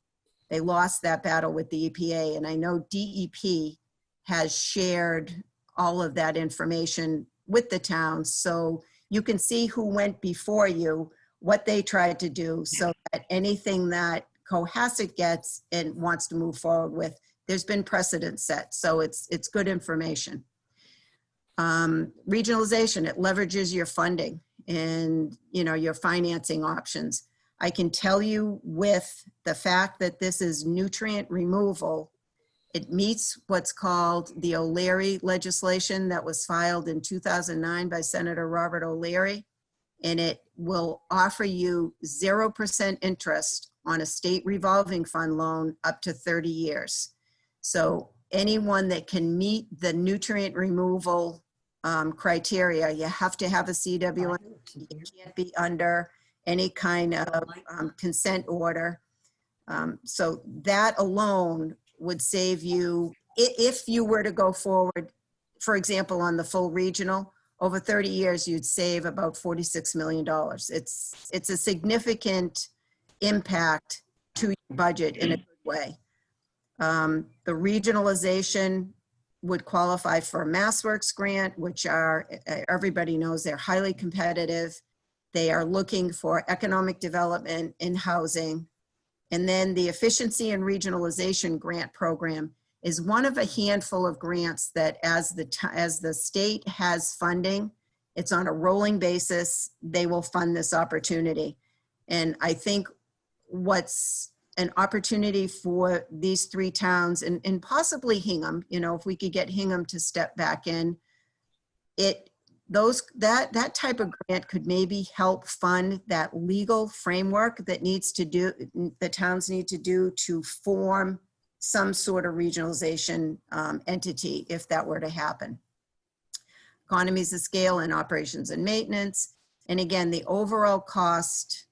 that battle with the EPA. And I know DEP has shared all of that information with the towns. So you can see who went before you, what they tried to do, so that anything that Cohasset gets and wants to move forward with, there's been precedent set. So it's good information. Regionalization, it leverages your funding and your financing options. I can tell you with the fact that this is nutrient removal, it meets what's called the O'Leary legislation that was filed in 2009 by Senator Robert O'Leary, and it will offer you 0% interest on a state revolving fund loan up to 30 years. So anyone that can meet the nutrient removal criteria, you have to have a CWMP. You can't be under any kind of consent order. So that alone would save you, if you were to go forward, for example, on the full regional, over 30 years, you'd save about $46 million. It's a significant impact to your budget in a good way. The regionalization would qualify for a MassWorks grant, which are, everybody knows they're highly competitive. They are looking for economic development in housing. And then the Efficiency and Regionalization Grant Program is one of a handful of grants that as the state has funding, it's on a rolling basis, they will fund this opportunity. And I think what's an opportunity for these 3 towns and possibly Hingham, if we could get Hingham to step back in, that type of grant could maybe help fund that legal framework that the towns need to do to form some sort of regionalization entity if that were to happen. Economies of scale in operations and maintenance. And again, the overall cost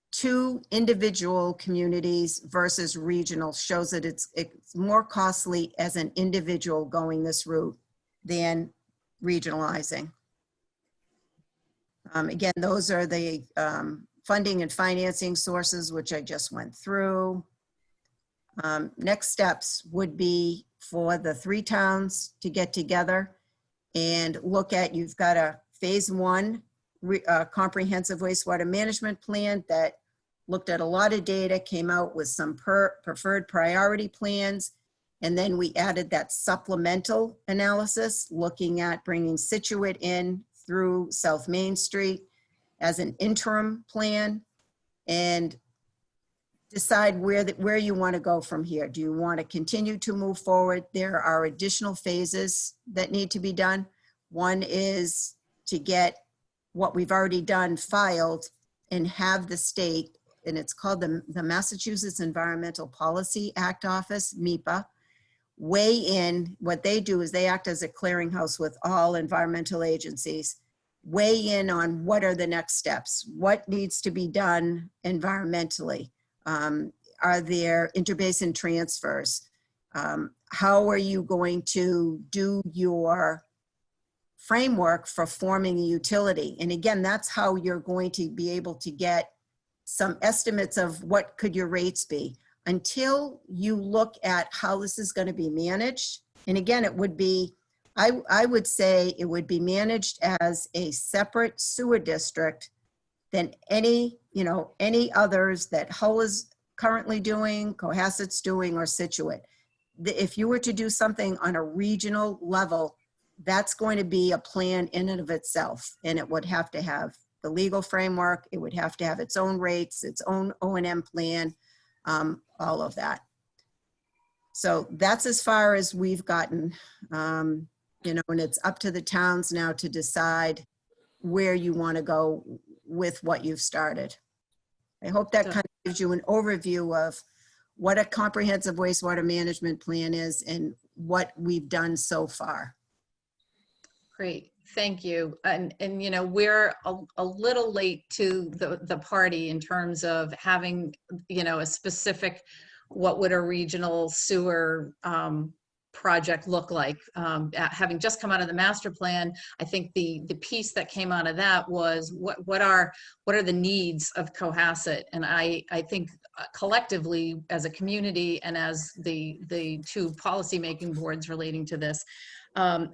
to individual communities versus regional shows that it's more costly as an individual going this route than regionalizing. Again, those are the funding and financing sources, which I just went through. Next steps would be for the 3 towns to get together and look at, you've got a phase 1 comprehensive wastewater management plan that looked at a lot of data, came out with some preferred priority plans. And then we added that supplemental analysis, looking at bringing Scituate in through South Main Street as an interim plan, and decide where you want to go from here. Do you want to continue to move forward? There are additional phases that need to be done. One is to get what we've already done filed and have the state, and it's called the Massachusetts Environmental Policy Act Office, MEPA, weigh in. What they do is they act as a clearinghouse with all environmental agencies, weigh in on what are the next steps, what needs to be done environmentally. Are there interbasin transfers? How are you going to do your framework for forming a utility? And again, that's how you're going to be able to get some estimates of what could your rates be. Until you look at how this is going to be managed, and again, it would be, I would say it would be managed as a separate sewer district than any others that Hull is currently doing, Cohasset's doing, or Scituate. If you were to do something on a regional level, that's going to be a plan in and of itself, and it would have to have the legal framework, it would have to have its own rates, its own O&M plan, all of that. So that's as far as we've gotten, and it's up to the towns now to decide where you want to go with what you've started. I hope that kind of gives you an overview of what a comprehensive wastewater management plan is and what we've done so far. Great, thank you. And we're a little late to the party in terms of having, a specific, what would a regional sewer project look like? Having just come out of the master plan, I think the piece that came out of that was what are the needs of Cohasset? And I think collectively as a community and as the two policymaking boards relating to this,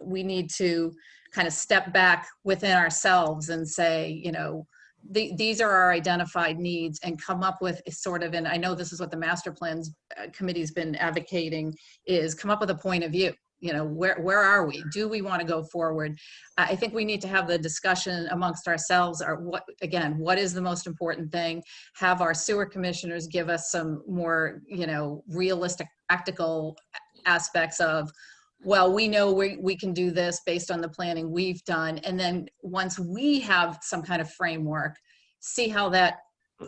we need to kind of step back within ourselves and say, these are our identified needs, and come up with sort of, and I know this is what the master plans committee's been advocating, is come up with a point of view. Where are we? Do we want to go forward? I think we need to have the discussion amongst ourselves, or what is the most important thing? Have our sewer commissioners give us some more, realistic, practical aspects of, well, we know we can do this based on the planning we've done. And then once we have some kind of framework, see how that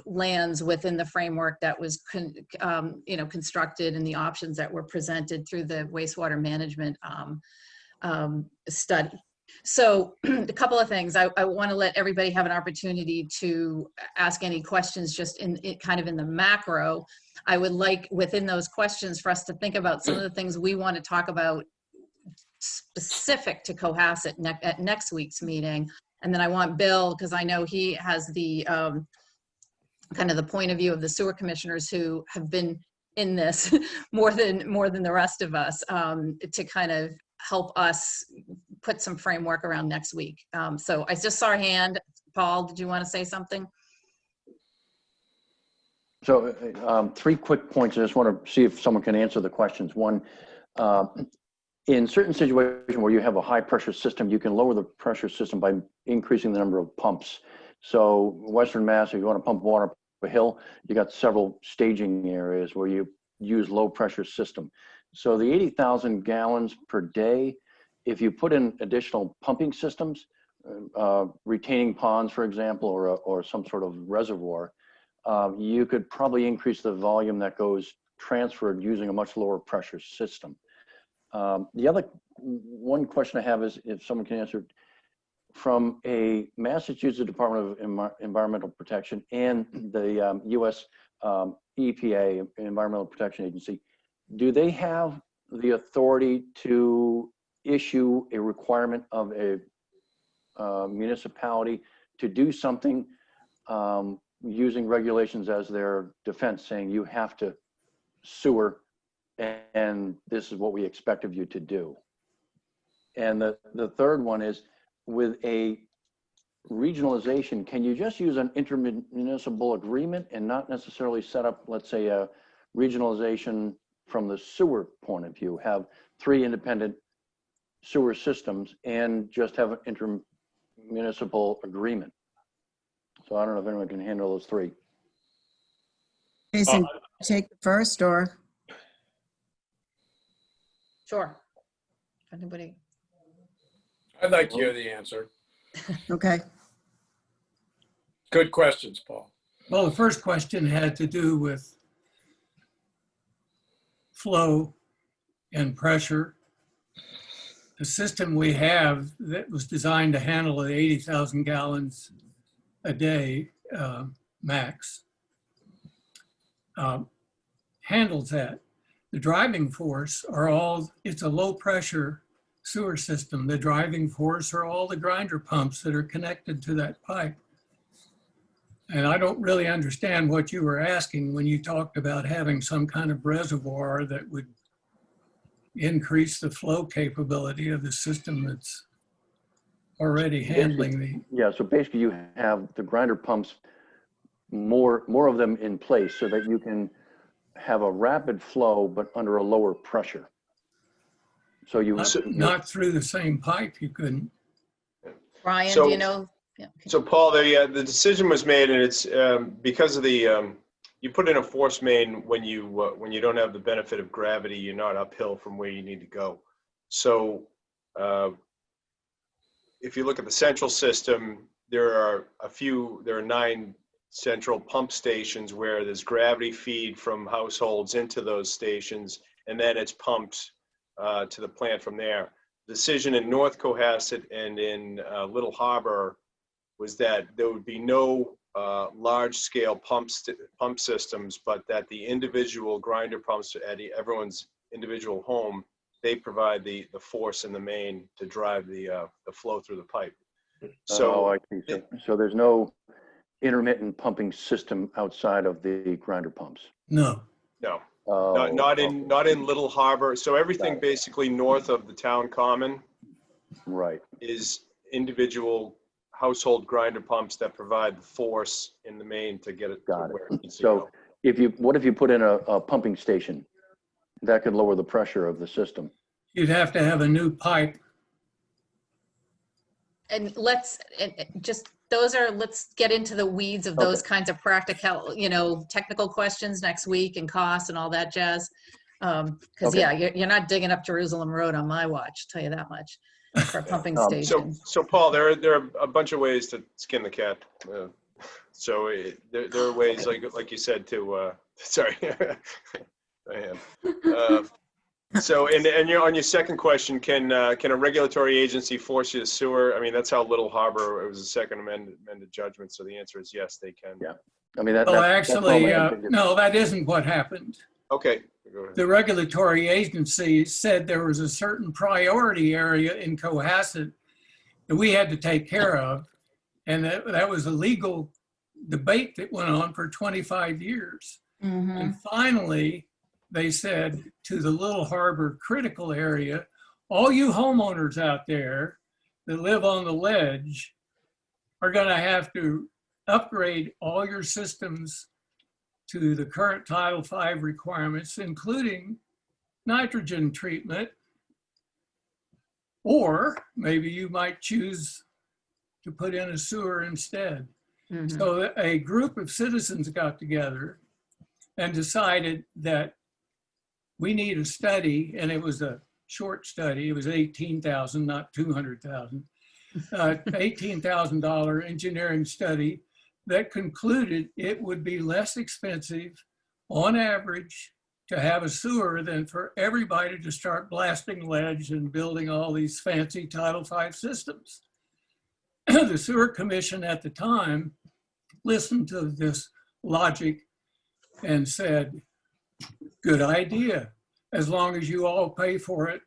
lands within the framework that was constructed and the options that were presented through the wastewater management study. So a couple of things. I want to let everybody have an opportunity to ask any questions just in kind of in the macro. I would like within those questions for us to think about some of the things we want to talk about specific to Cohasset at next week's meeting. And then I want Bill, because I know he has the kind of the point of view of the sewer commissioners who have been in this more than the rest of us, to kind of help us put some framework around next week. So I just saw a hand. Paul, did you want to say something? So 3 quick points. I just want to see if someone can answer the questions. One, in certain situations where you have a high pressure system, you can lower the pressure system by increasing the number of pumps. So Western Mass, if you want to pump water up a hill, you got several staging areas where you use low pressure system. So the 80,000 gallons per day, if you put in additional pumping systems, retaining ponds, for example, or some sort of reservoir, you could probably increase the volume that goes transferred using a much lower pressure system. The other one question I have is, if someone can answer, from a Massachusetts Department of Environmental Protection and the U.S. EPA, Environmental Protection Agency, do they have the authority to issue a requirement of a municipality to do something using regulations as their defense, saying you have to sewer and this is what we expect of you to do? And the third one is, with a regionalization, can you just use an intermunicipal agreement and not necessarily set up, let's say, a regionalization from the sewer point of view, have 3 independent sewer systems and just have an intermunicipal agreement? So I don't know if anyone can handle those 3. Jason, take the first, or? Sure. Anybody? I'd like to hear the answer. Okay. Good questions, Paul. Well, the first question had to do with flow and pressure. The system we have that was designed to handle the 80,000 gallons a day max handles that. The driving force it's a low pressure sewer system. The driving force are all the grinder pumps that are connected to that pipe. And I don't really understand what you were asking when you talked about having some kind of reservoir that would increase the flow capability of the system that's already handling the. Yeah, so basically you have the grinder pumps, more of them in place so that you can have a rapid flow, but under a lower pressure. So Not through the same pipe, you couldn't. Brian, So- do you know? Yeah, okay. So Paul, the decision was made, and it's because of the you put in a force main when you don't have the benefit of gravity. You're not uphill from where you need to go. So if you look at the central system, there are 9 central pump stations where there's gravity feed from households into those stations, and then it's pumped to the plant from there. The decision in North Cohasset and in Little Harbor was that there would be no large-scale pump systems, but that the individual grinder pumps at everyone's individual home, they provide the force in the main to drive the flow through the pipe. So, I see. So there's no intermittent pumping system outside of the grinder pumps? No. no, Oh, not in Little Harbor. So everything basically north of the town common right. is individual household grinder pumps that provide the force in the main to get it to where it needs to go. So what if you put in a pumping station? That could lower the pressure of the system. You'd have to have a new pipe. And let's get into the weeds of those kinds of practical, technical questions next week and costs and all that jazz. Because you're not digging up Jerusalem Road on my watch, tell you that much, for a pumping station. So Paul, there are a bunch of ways to skin the cat. There are ways, like you said, to sorry, I am. So, and you're on your second question, can a regulatory agency force you to sewer? I mean, that's how Little Harbor, it was a second amended judgment. So the answer is yes, they can. Yeah. I mean, no, that isn't what happened. Okay. Go ahead. The regulatory agency said there was a certain priority area in Cohasset that we had to take care of. And that was a legal debate that went on for 25 years. Mhm. And finally, they said to the Little Harbor critical area, all you homeowners out there that live on the ledge are going to have to upgrade all your systems to the current Title V requirements, including nitrogen treatment, or maybe you might choose to put in a sewer instead. Mhm. So a group of citizens got together and decided that we need a study, and it was a short study. It was $18,000, not $200,000. $18,000 engineering study that concluded it would be less expensive on average to have a sewer than for everybody to start blasting ledge and building all these fancy Title V systems. The Sewer Commission at the time listened to this logic and said, good idea, as long as you all pay for it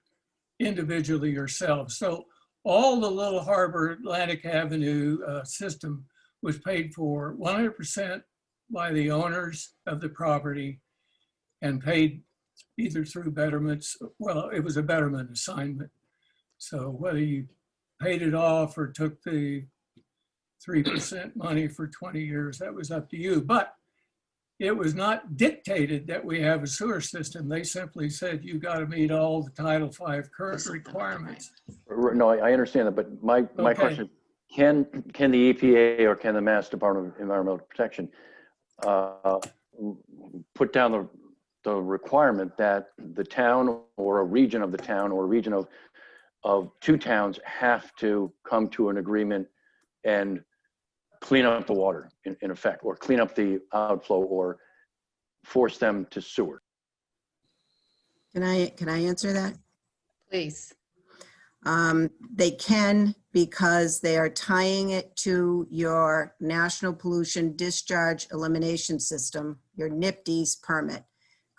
individually yourselves. So all the Little Harbor Atlantic Avenue system was paid for 100% by the owners of the property and paid either through betterments. Well, it was a betterment assignment. So whether you paid it off or took the 3% money for 20 years, that was up to you. But it was not dictated that we have a sewer system. They simply said, you got to meet all the Title V current requirements. No, I understand that, but my question is, can the EPA or can the Mass Department of Environmental Protection put down the requirement that the town or a region of the town or a region of two towns have to come to an agreement and clean up the water in effect, or clean up the outflow, or force them to sewer. Can I answer that? Please. They can, because they are tying it to your National Pollution Discharge Elimination System, your NIPD's permit.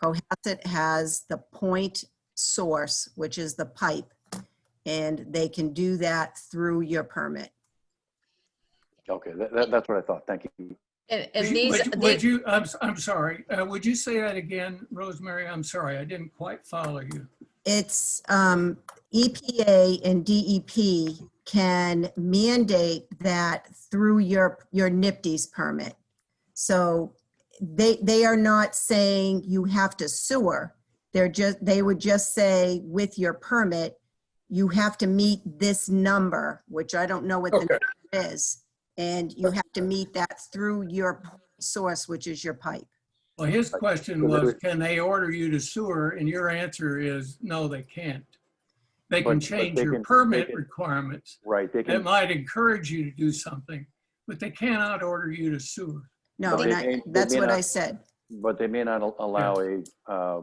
Cohasset has the point source, which is the pipe, and they can do that through your permit. Okay, that's what I thought. Thank you. And these, I'm sorry, would you say that again, Rosemary? I'm sorry, I didn't quite follow you. It's EPA and DEP can mandate that through your NIPD's permit. So they are not saying you have to sewer. They would just say with your permit, you have to meet this number, which I don't know what the number is, and you have to meet that through your source, which is your pipe. Well, his question was, can they order you to sewer? And your answer is, no, they can't. They can change your permit requirements. Right. They can. It might encourage you to do something, but they cannot order you to sewer. No, that's what I said. But they may not allow a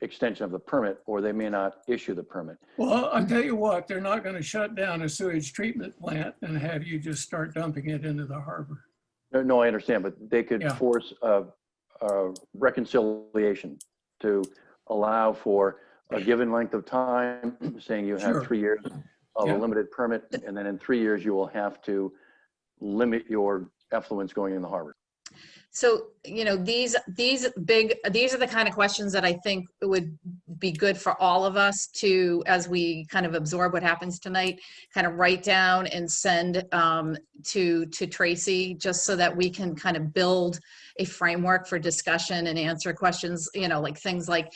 extension of the permit, or they may not issue the permit. Well, I'll tell you what, they're not going to shut down a sewage treatment plant and have you just start dumping it into the harbor. No, I understand, but they could force a reconciliation to allow for a given length of time, saying you have 3 years of a limited permit, and then in 3 years you will have to limit your effluents going in the harbor. so, you know, these are the kind of questions that I think would be good for all of us to, as we kind of absorb what happens tonight, kind of write down and send to Tracy, just so that we can kind of build a framework for discussion and answer questions, you know, like things like,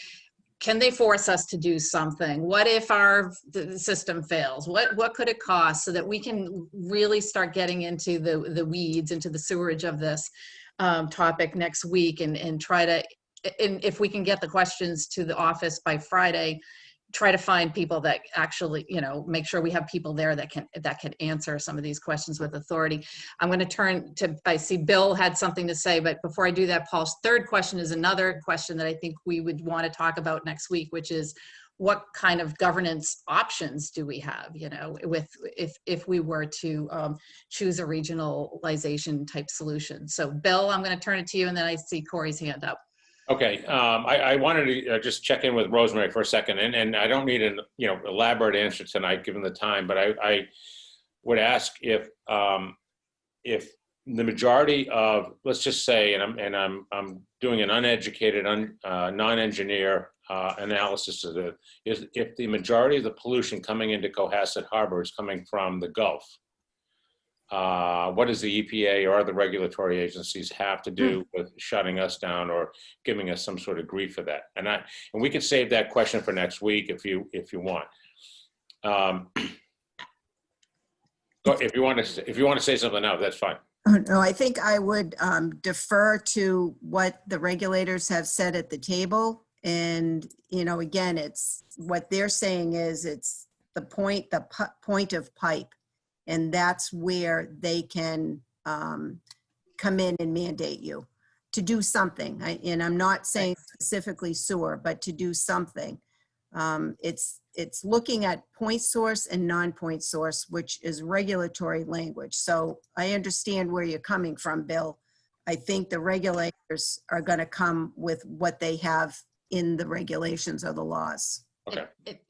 can they force us to do something? What if the system fails? What could it cost, so that we can really start getting into the weeds, into the sewerage of this topic next week, and try to, and if we can get the questions to the office by Friday, try to find people that actually, you know, make sure we have people there that can answer some of these questions with authority. I'm going to turn to, I see Bill had something to say, but before I do that, Paul's third question is another question that I think we would want to talk about next week, which is, what kind of governance options do we have, you know, if we were to choose a regionalization type solution. So Bill, I'm going to turn it to you, and then I see Corey's hand up. Okay, I wanted to just check in with Rosemary for a second, and I don't need an elaborate answer tonight given the time, but I would ask if the majority of, let's just say, and I'm doing an uneducated, non-engineer analysis of it, is if the majority of the pollution coming into Cohasset Harbor is coming from the Gulf, what does the EPA or other regulatory agencies have to do with shutting us down or giving us some sort of grief for that? And we could save that question for next week if you want. If you want to say something now, that's fine. No, I think I would defer to what the regulators have said at the table. And, you know, again, it's what they're saying is it's the point of pipe. And that's where they can come in and mandate you to do something. And I'm not saying specifically sewer, but to do something. It's looking at point source and non-point source, which is regulatory language. So I understand where you're coming from, Bill. I think the regulators are going to come with what they have in the regulations or the laws. Okay.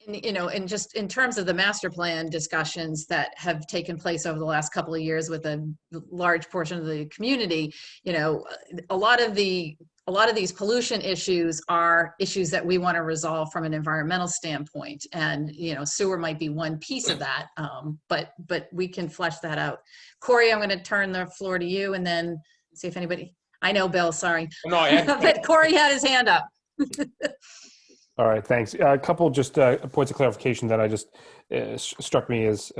You know, and just in terms of the master plan discussions that have taken place over the last couple of years with a large portion of the community, you know, a lot of these pollution issues are issues that we want to resolve from an environmental standpoint, and you know, sewer might be one piece of that, but we can flesh that out. Corey, I'm going to turn the floor to you, and then see if anybody. I know, Bill. Sorry, no, I had but Corey had his hand up. All right, thanks. A couple just points of clarification that I just struck me as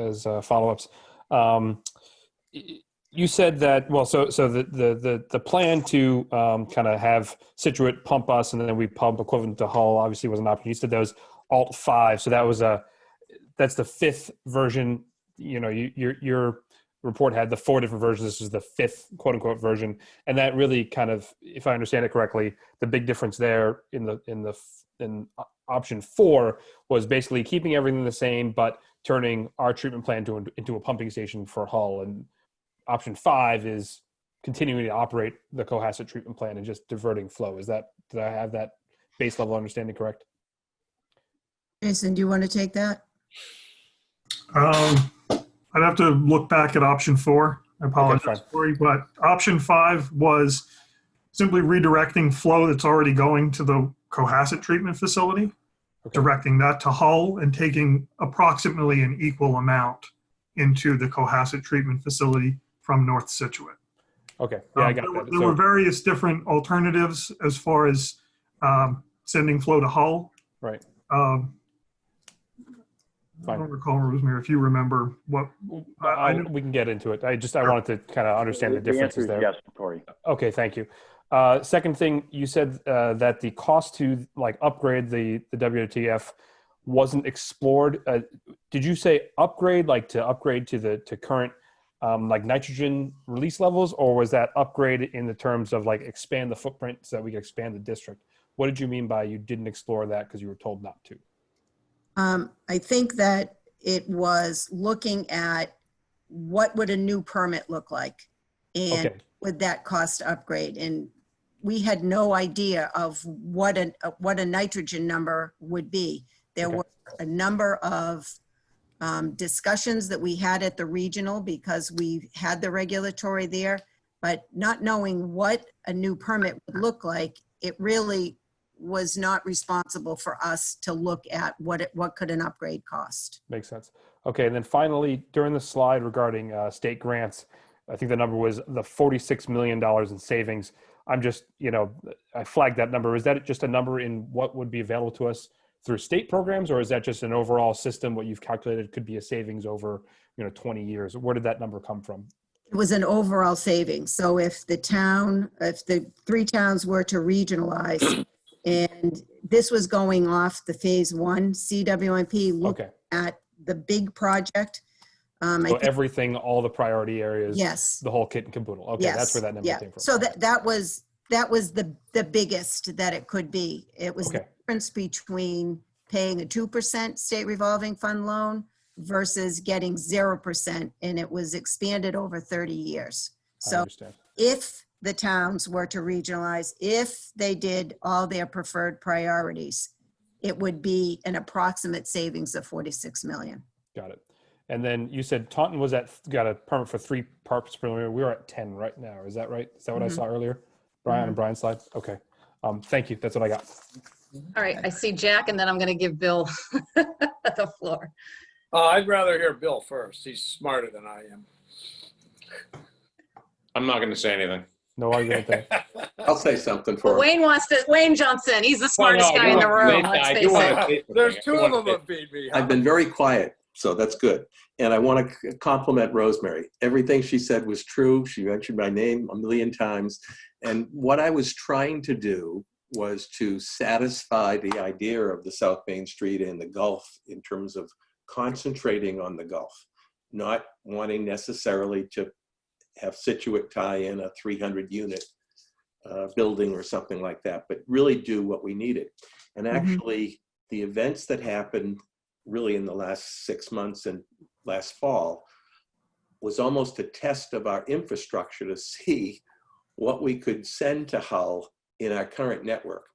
follow-ups. You said that, well, so the plan to kind of have Scituate pump us and then we pump equivalent to Hull obviously was an option. You said that was Alt 5, so that's the fifth version. You know, you're report had the 4 different versions. This is the 5th quote unquote version. And that really kind of, if I understand it correctly, the big difference there in option 4 was basically keeping everything the same, but turning our treatment plant into a pumping station for Hull. And option 5 is continuing to operate the Cohasset treatment plant and just diverting flow. Did I have that base level understanding correct? Jason, do you want to take that? I'd have to look back at option 4. I apologize, fine. Corey, but option 5 was simply redirecting flow that's already going to the Cohasset treatment facility, directing that to Hull and taking approximately an equal amount into the Cohasset treatment facility from North Situate. Okay, yeah, I got that. There were various different alternatives as far as sending flow to Hull. Right. I don't recall, Rosemary, if you remember what. We can get into it. I wanted to kind of understand the differences there. Yes, Corey. Okay, thank you. Second thing, you said that the cost to upgrade the WTF wasn't explored. Did you say upgrade, to upgrade to current nitrogen release levels, or was that upgrade in the terms of expand the footprint so that we could expand the district? What did you mean by you didn't explore that because you were told not to? I think that it was looking at what would a new permit look like and would that cost upgrade. And we had no idea of what a nitrogen number would be. There were a number of discussions that we had at the regional because we had the regulatory there, but not knowing what a new permit would look like, it really was not responsible for us to look at what could an upgrade cost. Makes sense. Okay, and then finally, during the slide regarding state grants, I think the number was the $46 million in savings. I'm just, I flagged that number. Is that just a number in what would be available to us through state programs, or is that just an overall system, what you've calculated could be a savings over, 20 years? Where did that number come from? It was an overall savings. So if the 3 towns were to regionalize, and this was going off the phase 1, CWMP looked at the big project. So everything, all the priority areas, yes, the whole kit and caboodle. Okay, that's where that number came from. So that was the biggest that it could be. It was the difference between paying a 2% state revolving fund loan versus getting 0%, and it was expanded over 30 years. So if the towns were to regionalize, if they did all their preferred priorities, it would be an approximate savings of $46 million. Got it. And then you said Taunton got a permit for 3 parks preliminary. We're at 10 right now. Is that right? Is that what I saw earlier? Brian and Brian's slide? Okay. Thank you. That's what I got. All right, I see Jack, and then I'm going to give Bill the floor. I'd rather hear Bill first. He's smarter than I am. I'm not going to say anything. No argument there. I'll say something for him. Wayne Johnson, he's the smartest guy in the room, let's face it. There's 2 of them that beat me. I've been very quiet, so that's good. And I want to compliment Rosemary. Everything she said was true. She mentioned my name a million times. And what I was trying to do was to satisfy the idea of the South Main Street and the Gulf in terms of concentrating on the Gulf, not wanting necessarily to have Scituate tie in a 300 unit building or something like that, but really do what we needed. And actually the events that happened really in the last 6 months and last fall was almost a test of our infrastructure to see what we could send to Hull in our current network.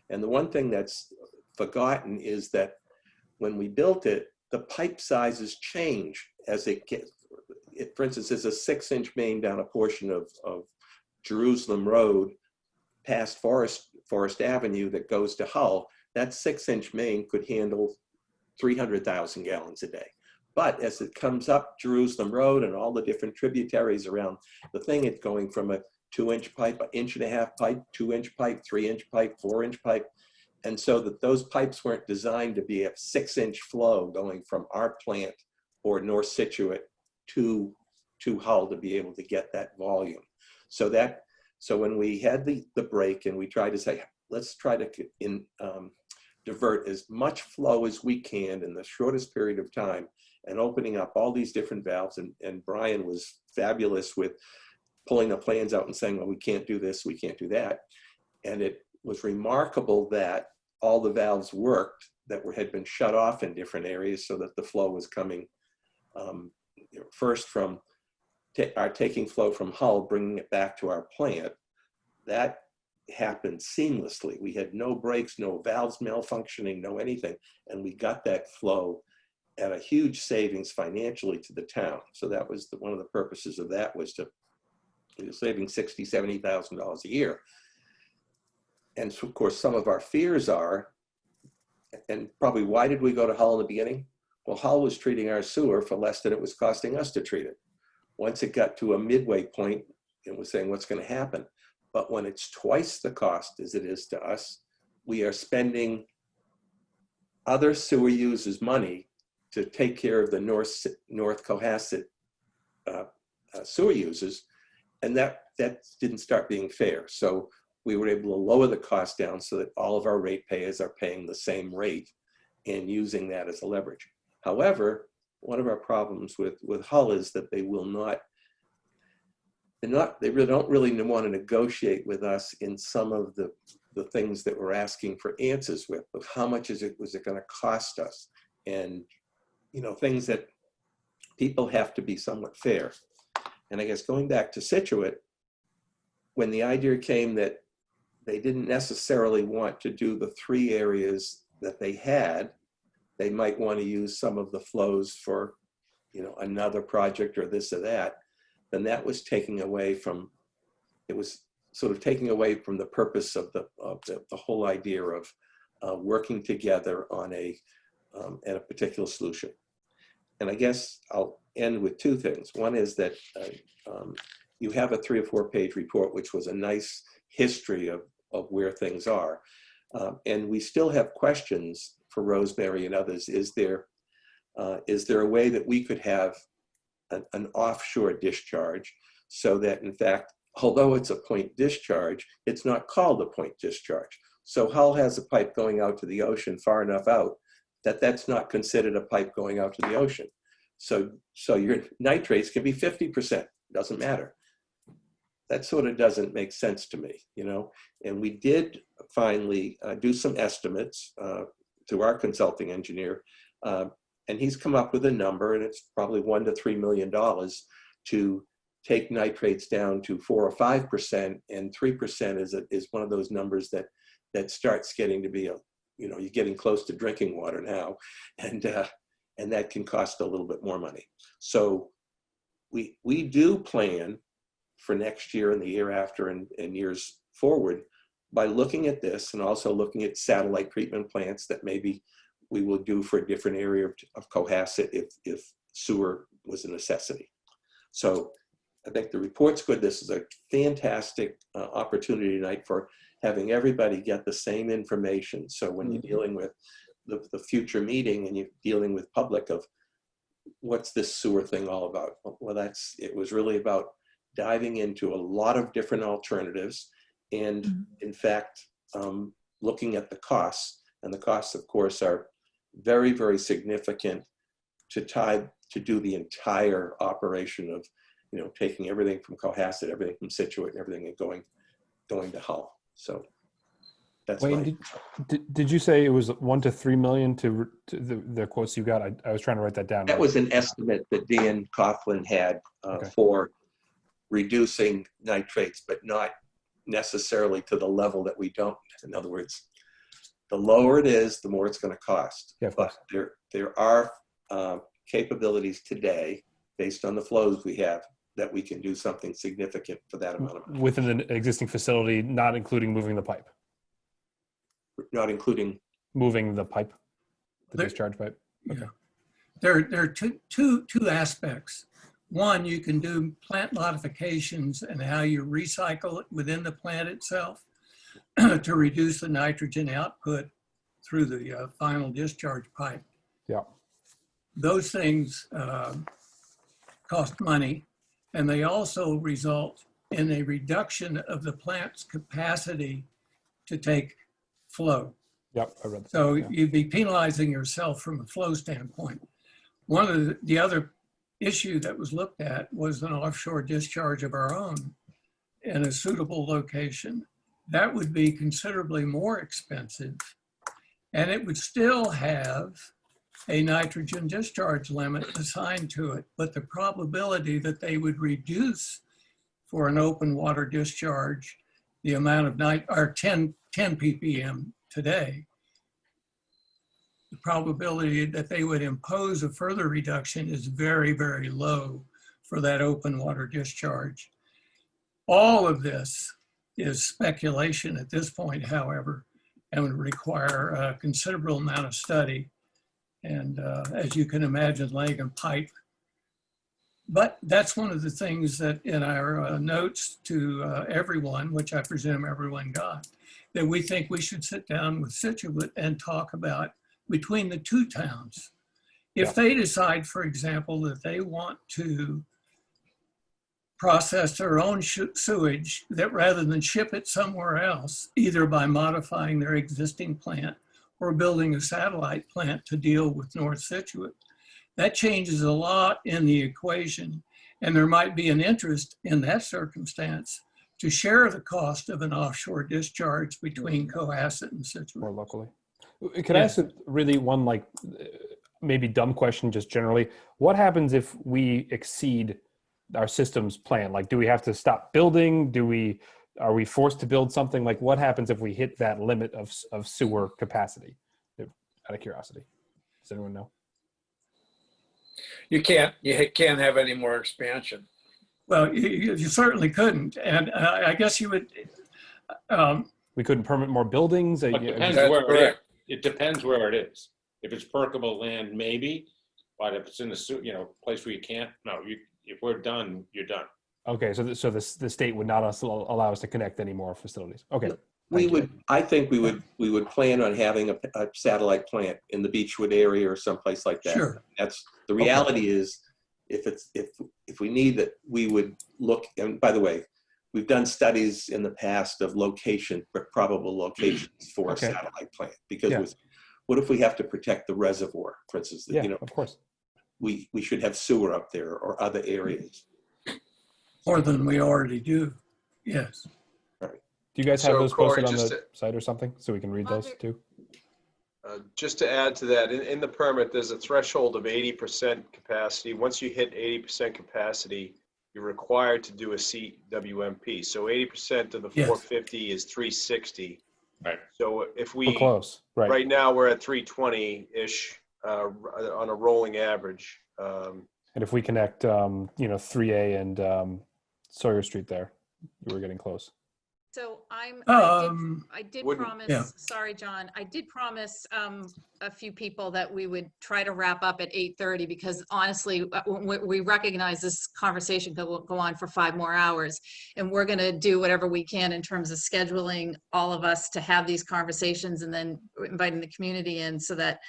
And the one thing that's forgotten is that when we built it, the pipe sizes change as it gets. For instance, there's a 6-inch main down a portion of Jerusalem Road past Forest Avenue that goes to Hull. That 6-inch main could handle 300,000 gallons a day. But as it comes up Jerusalem Road and all the different tributaries around the thing, it's going from a 2-inch pipe, an 1.5-inch pipe, 2-inch pipe, 3-inch pipe, 4-inch pipe. And so that those pipes weren't designed to be a 6-inch flow going from our plant or North Scituate to Hull to be able to get that volume. So when we had the break and we tried to say, let's try to divert as much flow as we can in the shortest period of time and opening up all these different valves. And Brian was fabulous with pulling the plans out and saying, well, we can't do this, we can't do that. And it was remarkable that all the valves worked that had been shut off in different areas so that the flow was coming first from our taking flow from Hull, bringing it back to our plant. That happened seamlessly. We had no breaks, no valves malfunctioning, no anything. And we got that flow at a huge savings financially to the town. So that was one of the purposes of that was to saving $60,000, $70,000 a year. And so, of course, some of our fears are, and probably why did we go to Hull in the beginning? Well, Hull was treating our sewer for less than it was costing us to treat it. Once it got to a midway point, it was saying what's going to happen. But when it's twice the cost as it is to us, we are spending other sewer users' money to take care of the North Cohasset sewer users, and that didn't start being fair. So we were able to lower the cost down so that all of our ratepayers are paying the same rate and using that as a leverage. However, one of our problems with Hull is that they will not, they really don't really want to negotiate with us in some of the things that we're asking for answers with. Of how much was it going to cost us? And, you know, things that people have to be somewhat fair. And I guess going back to Scituate, when the idea came that they didn't necessarily want to do the 3 areas that they had, they might want to use some of the flows for, you know, another project or this or that, then that was taking away from, it was sort of taking away from the purpose of the whole idea of working together on a particular solution. And I guess I'll end with 2 things. One is that you have a 3 or 4 page report, which was a nice history of where things are. And we still have questions for Rosemary and others. Is there a way that we could have an offshore discharge so that, in fact, although it's a point discharge, it's not called a point discharge. So Hull has a pipe going out to the ocean far enough out that that's not considered a pipe going out to the ocean. So your nitrates can be 50%, doesn't matter. That sort of doesn't make sense to me, you know? And we did finally do some estimates to our consulting engineer, and he's come up with a number, and it's probably $1 to $3 million to take nitrates down to 4 or 5%, and 3% is one of those numbers that starts getting to be you know, you're getting close to drinking water now, and that can cost a little bit more money. So we do plan for next year and the year after and years forward by looking at this, and also looking at satellite treatment plants that maybe we will do for a different area of Cohasset if sewer was a necessity. So I think the report's good. This is a fantastic opportunity tonight for having everybody get the same information. So when you're dealing with the future meeting and you're dealing with public of what's this sewer thing all about? Well, it was really about diving into a lot of different alternatives, and in fact, looking at the costs. And the costs, of course, are very, very significant to do the entire operation of, you know, taking everything from Cohasset, everything from Scituate, and everything, and going to Hull. So that's Wayne, did you say it was $1 to $3 million to the quotes you got? I was trying to write that down. That was an estimate that Dan Coughlin had for reducing nitrates, but not necessarily to the level that we don't. In other words, the lower it is, the more it's going to cost. Yeah, but there are capabilities today, based on the flows we have, that we can do something significant for that amount of money. Within the existing facility, not including moving the pipe. Not including moving the pipe, the discharge pipe. Okay. Yeah. There are two aspects. One, you can do plant modifications and how you recycle it within the plant itself to reduce the nitrogen output through the final discharge pipe. Yeah. Those things cost money, and they also result in a reduction of the plant's capacity to take flow. Yep, I read that. So yeah. you'd be penalizing yourself from a flow standpoint. One of the other issue that was looked at was an offshore discharge of our own in a suitable location. That would be considerably more expensive, and it would still have a nitrogen discharge limit assigned to it, but the probability that they would reduce for an open water discharge the amount of 10 ppm today, the probability that they would impose a further reduction is very, very low for that open water discharge. All of this is speculation at this point, however, and would require a considerable amount of study. And as you can imagine, laying a pipe. But that's one of the things that in our notes to everyone, which I presume everyone got, that we think we should sit down with Scituate and talk about between the two towns. If they decide, for example, that they want to process their own sewage, that rather than ship it somewhere else, either by modifying their existing plant or building a satellite plant to deal with North Scituate, that changes a lot in the equation. And there might be an interest in that circumstance to share the cost of an offshore discharge between Cohasset and Scituate. More locally. Can I ask really one, like, maybe dumb question just generally? What happens if we exceed our system's plan? Like, do we have to stop building? Are we forced to build something? Like, what happens if we hit that limit of sewer capacity? Out of curiosity, does anyone know? You can't have any more expansion. Well, you certainly couldn't. And I guess you would. We couldn't permit more buildings? It depends where it is. It depends where it is. If it's perkable land, maybe. But if it's in the place where you can't, no. If we're done, you're done. Okay, so the state would not allow us to connect any more facilities. Okay. I think we would plan on having a satellite plant in the Beechwood area or someplace like that. Sure. That's the reality. Is if we need that, we would look. And by the way, we've done studies in the past of probable locations for a satellite plant, because what if we have to protect the reservoir, for instance? Of course. We should have sewer up there or other areas. More than we already do. Yes. Do you guys have those Corey, posted on the site or something so we can read those too? Just to add to that, in the permit, there's a threshold of 80% capacity. Once you hit 80% capacity, you're required to do a CWMP. So 80% of the 450 is 360. Right. So if We're close. right now we're at 320-ish on a rolling average. And if we connect, 3A and Sawyer Street there, we're getting close. So I did Wouldn't- promise, sorry, John, I did promise a few people that we would try to wrap up at 8:30, because honestly, we recognize this conversation will go on for 5 more hours, and we're going to do whatever we can in terms of scheduling all of us to have these conversations and then inviting the community in so that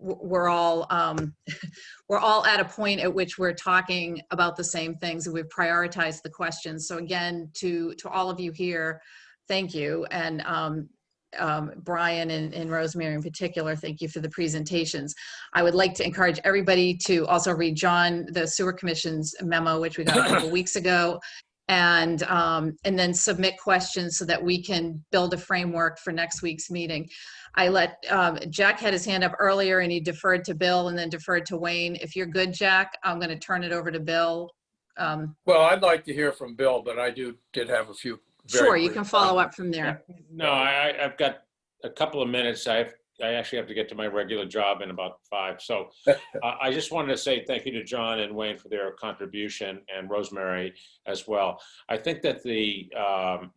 we're all at a point at which we're talking about the same things and we've prioritized the questions. So again, to all of you here, thank you. And Brian and Rosemary in particular, thank you for the presentations. I would like to encourage everybody to also read the Sewer Commission's memo, which we got a couple weeks ago, and then submit questions so that we can build a framework for next week's meeting. I let Jack had his hand up earlier and he deferred to Bill and then deferred to Wayne. If you're good, Jack, I'm going to turn it over to Bill. Well, I'd like to hear from Bill, but I did have a few. Sure, you can follow up from there. No, I've got a couple of minutes. I actually have to get to my regular job in about 5. So I just wanted to say thank you to John and Wayne for their contribution, and Rosemary as well. I think that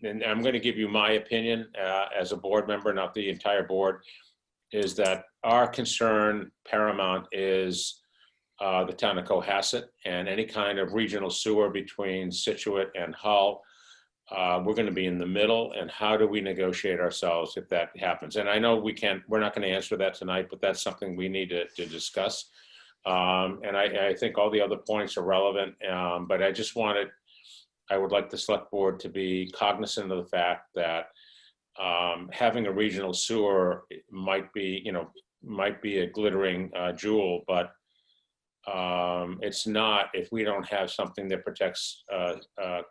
and I'm going to give you my opinion as a board member, not the entire board, is that our concern paramount is the town of Cohasset and any kind of regional sewer between Scituate and Hull. We're going to be in the middle, and how do we negotiate ourselves if that happens? And I know we're not going to answer that tonight, but that's something we need to discuss. And I think all the other points are relevant, but I would like the select board to be cognizant of the fact that having a regional sewer might be a glittering jewel, but it's not if we don't have something that protects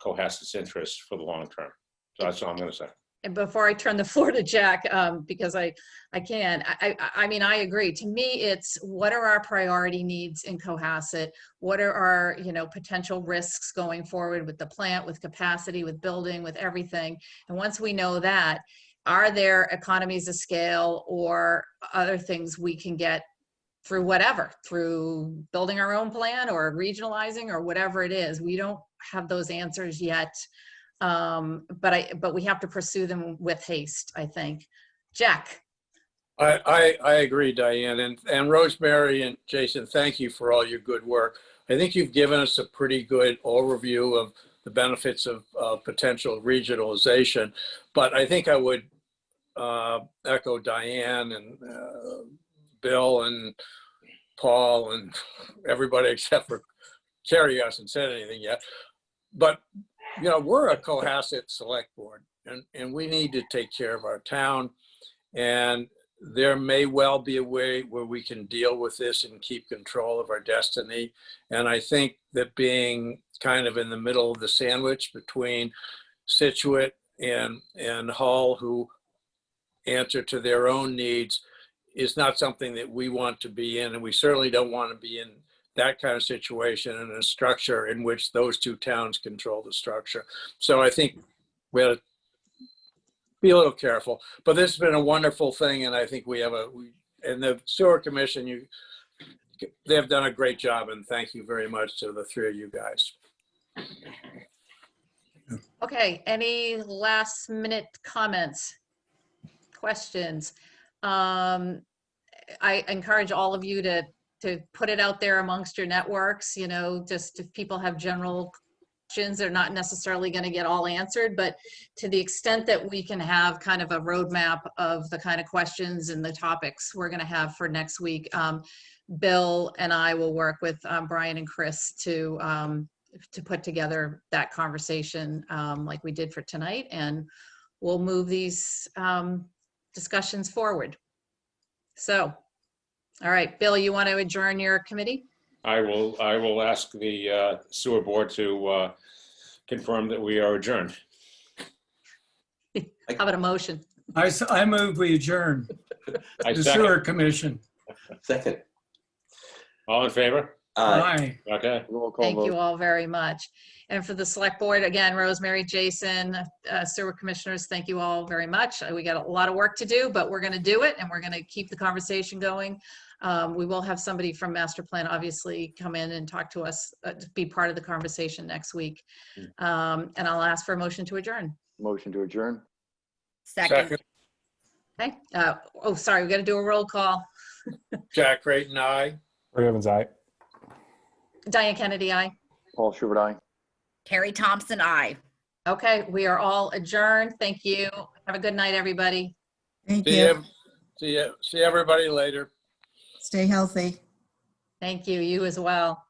Cohasset's interests for the long term. So that's all I'm going to say. And before I turn the floor to Jack, because I mean, I agree. To me, it's what are our priority needs in Cohasset? What are our, potential risks going forward with the plant, with capacity, with building, with everything? And once we know that, are there economies of scale or other things we can get through whatever, through building our own plan or regionalizing or whatever it is? We don't have those answers yet. But we have to pursue them with haste, I think. Jack. I agree, Diane, and Rosemary and Jason, thank you for all your good work. I think you've given us a pretty good overview of the benefits of potential regionalization, but I think I would echo Diane and Bill and Paul and everybody except for Carrie hasn't said anything yet, but we're a Cohasset select board and we need to take care of our town, and there may well be a way where we can deal with this and keep control of our destiny. And I think that being kind of in the middle of the sandwich between Scituate and Hull, who answer to their own needs, is not something that we want to be in. And we certainly don't want to be in that kind of situation in a structure in which those two towns control the structure. So I think we have to be a little careful, but this has been a wonderful thing. And I think and the sewer commission, they've done a great job, and thank you very much to the three of you guys. Okay, any last minute comments, questions? I encourage all of you to put it out there amongst your networks, just if people have general questions, they're not necessarily going to get all answered, but to the extent that we can have kind of a roadmap of the kind of questions and the topics we're going to have for next week, Bill and I will work with Brian and Chris to put together that conversation like we did for tonight, and we'll move these discussions forward. So, all right, Bill, you want to adjourn your committee? I will ask the sewer board to confirm that we are adjourned. How about a motion? I move we adjourn I the second. sewer commission. Second. All in favor? Aye. Okay. Roll call Thank vote. you all very much. And for the select board, again, Rosemary, Jason, sewer commissioners, thank you all very much. We got a lot of work to do, but we're going to do it, and we're going to keep the conversation going. We will have somebody from master plan obviously come in and talk to us, to be part of the conversation next week. And I'll ask for a motion to adjourn. Motion to adjourn. Second. Okay. Oh, sorry, we got to do a roll call. Jack Creighton, aye. Ray Evans, aye. Diane Kennedy, aye. Paul Schubert, aye. Terry Thompson, aye. Okay, we are all adjourned. Thank you. Have a good night, everybody. Thank See you. See everybody later. Stay healthy. Thank you. You as well.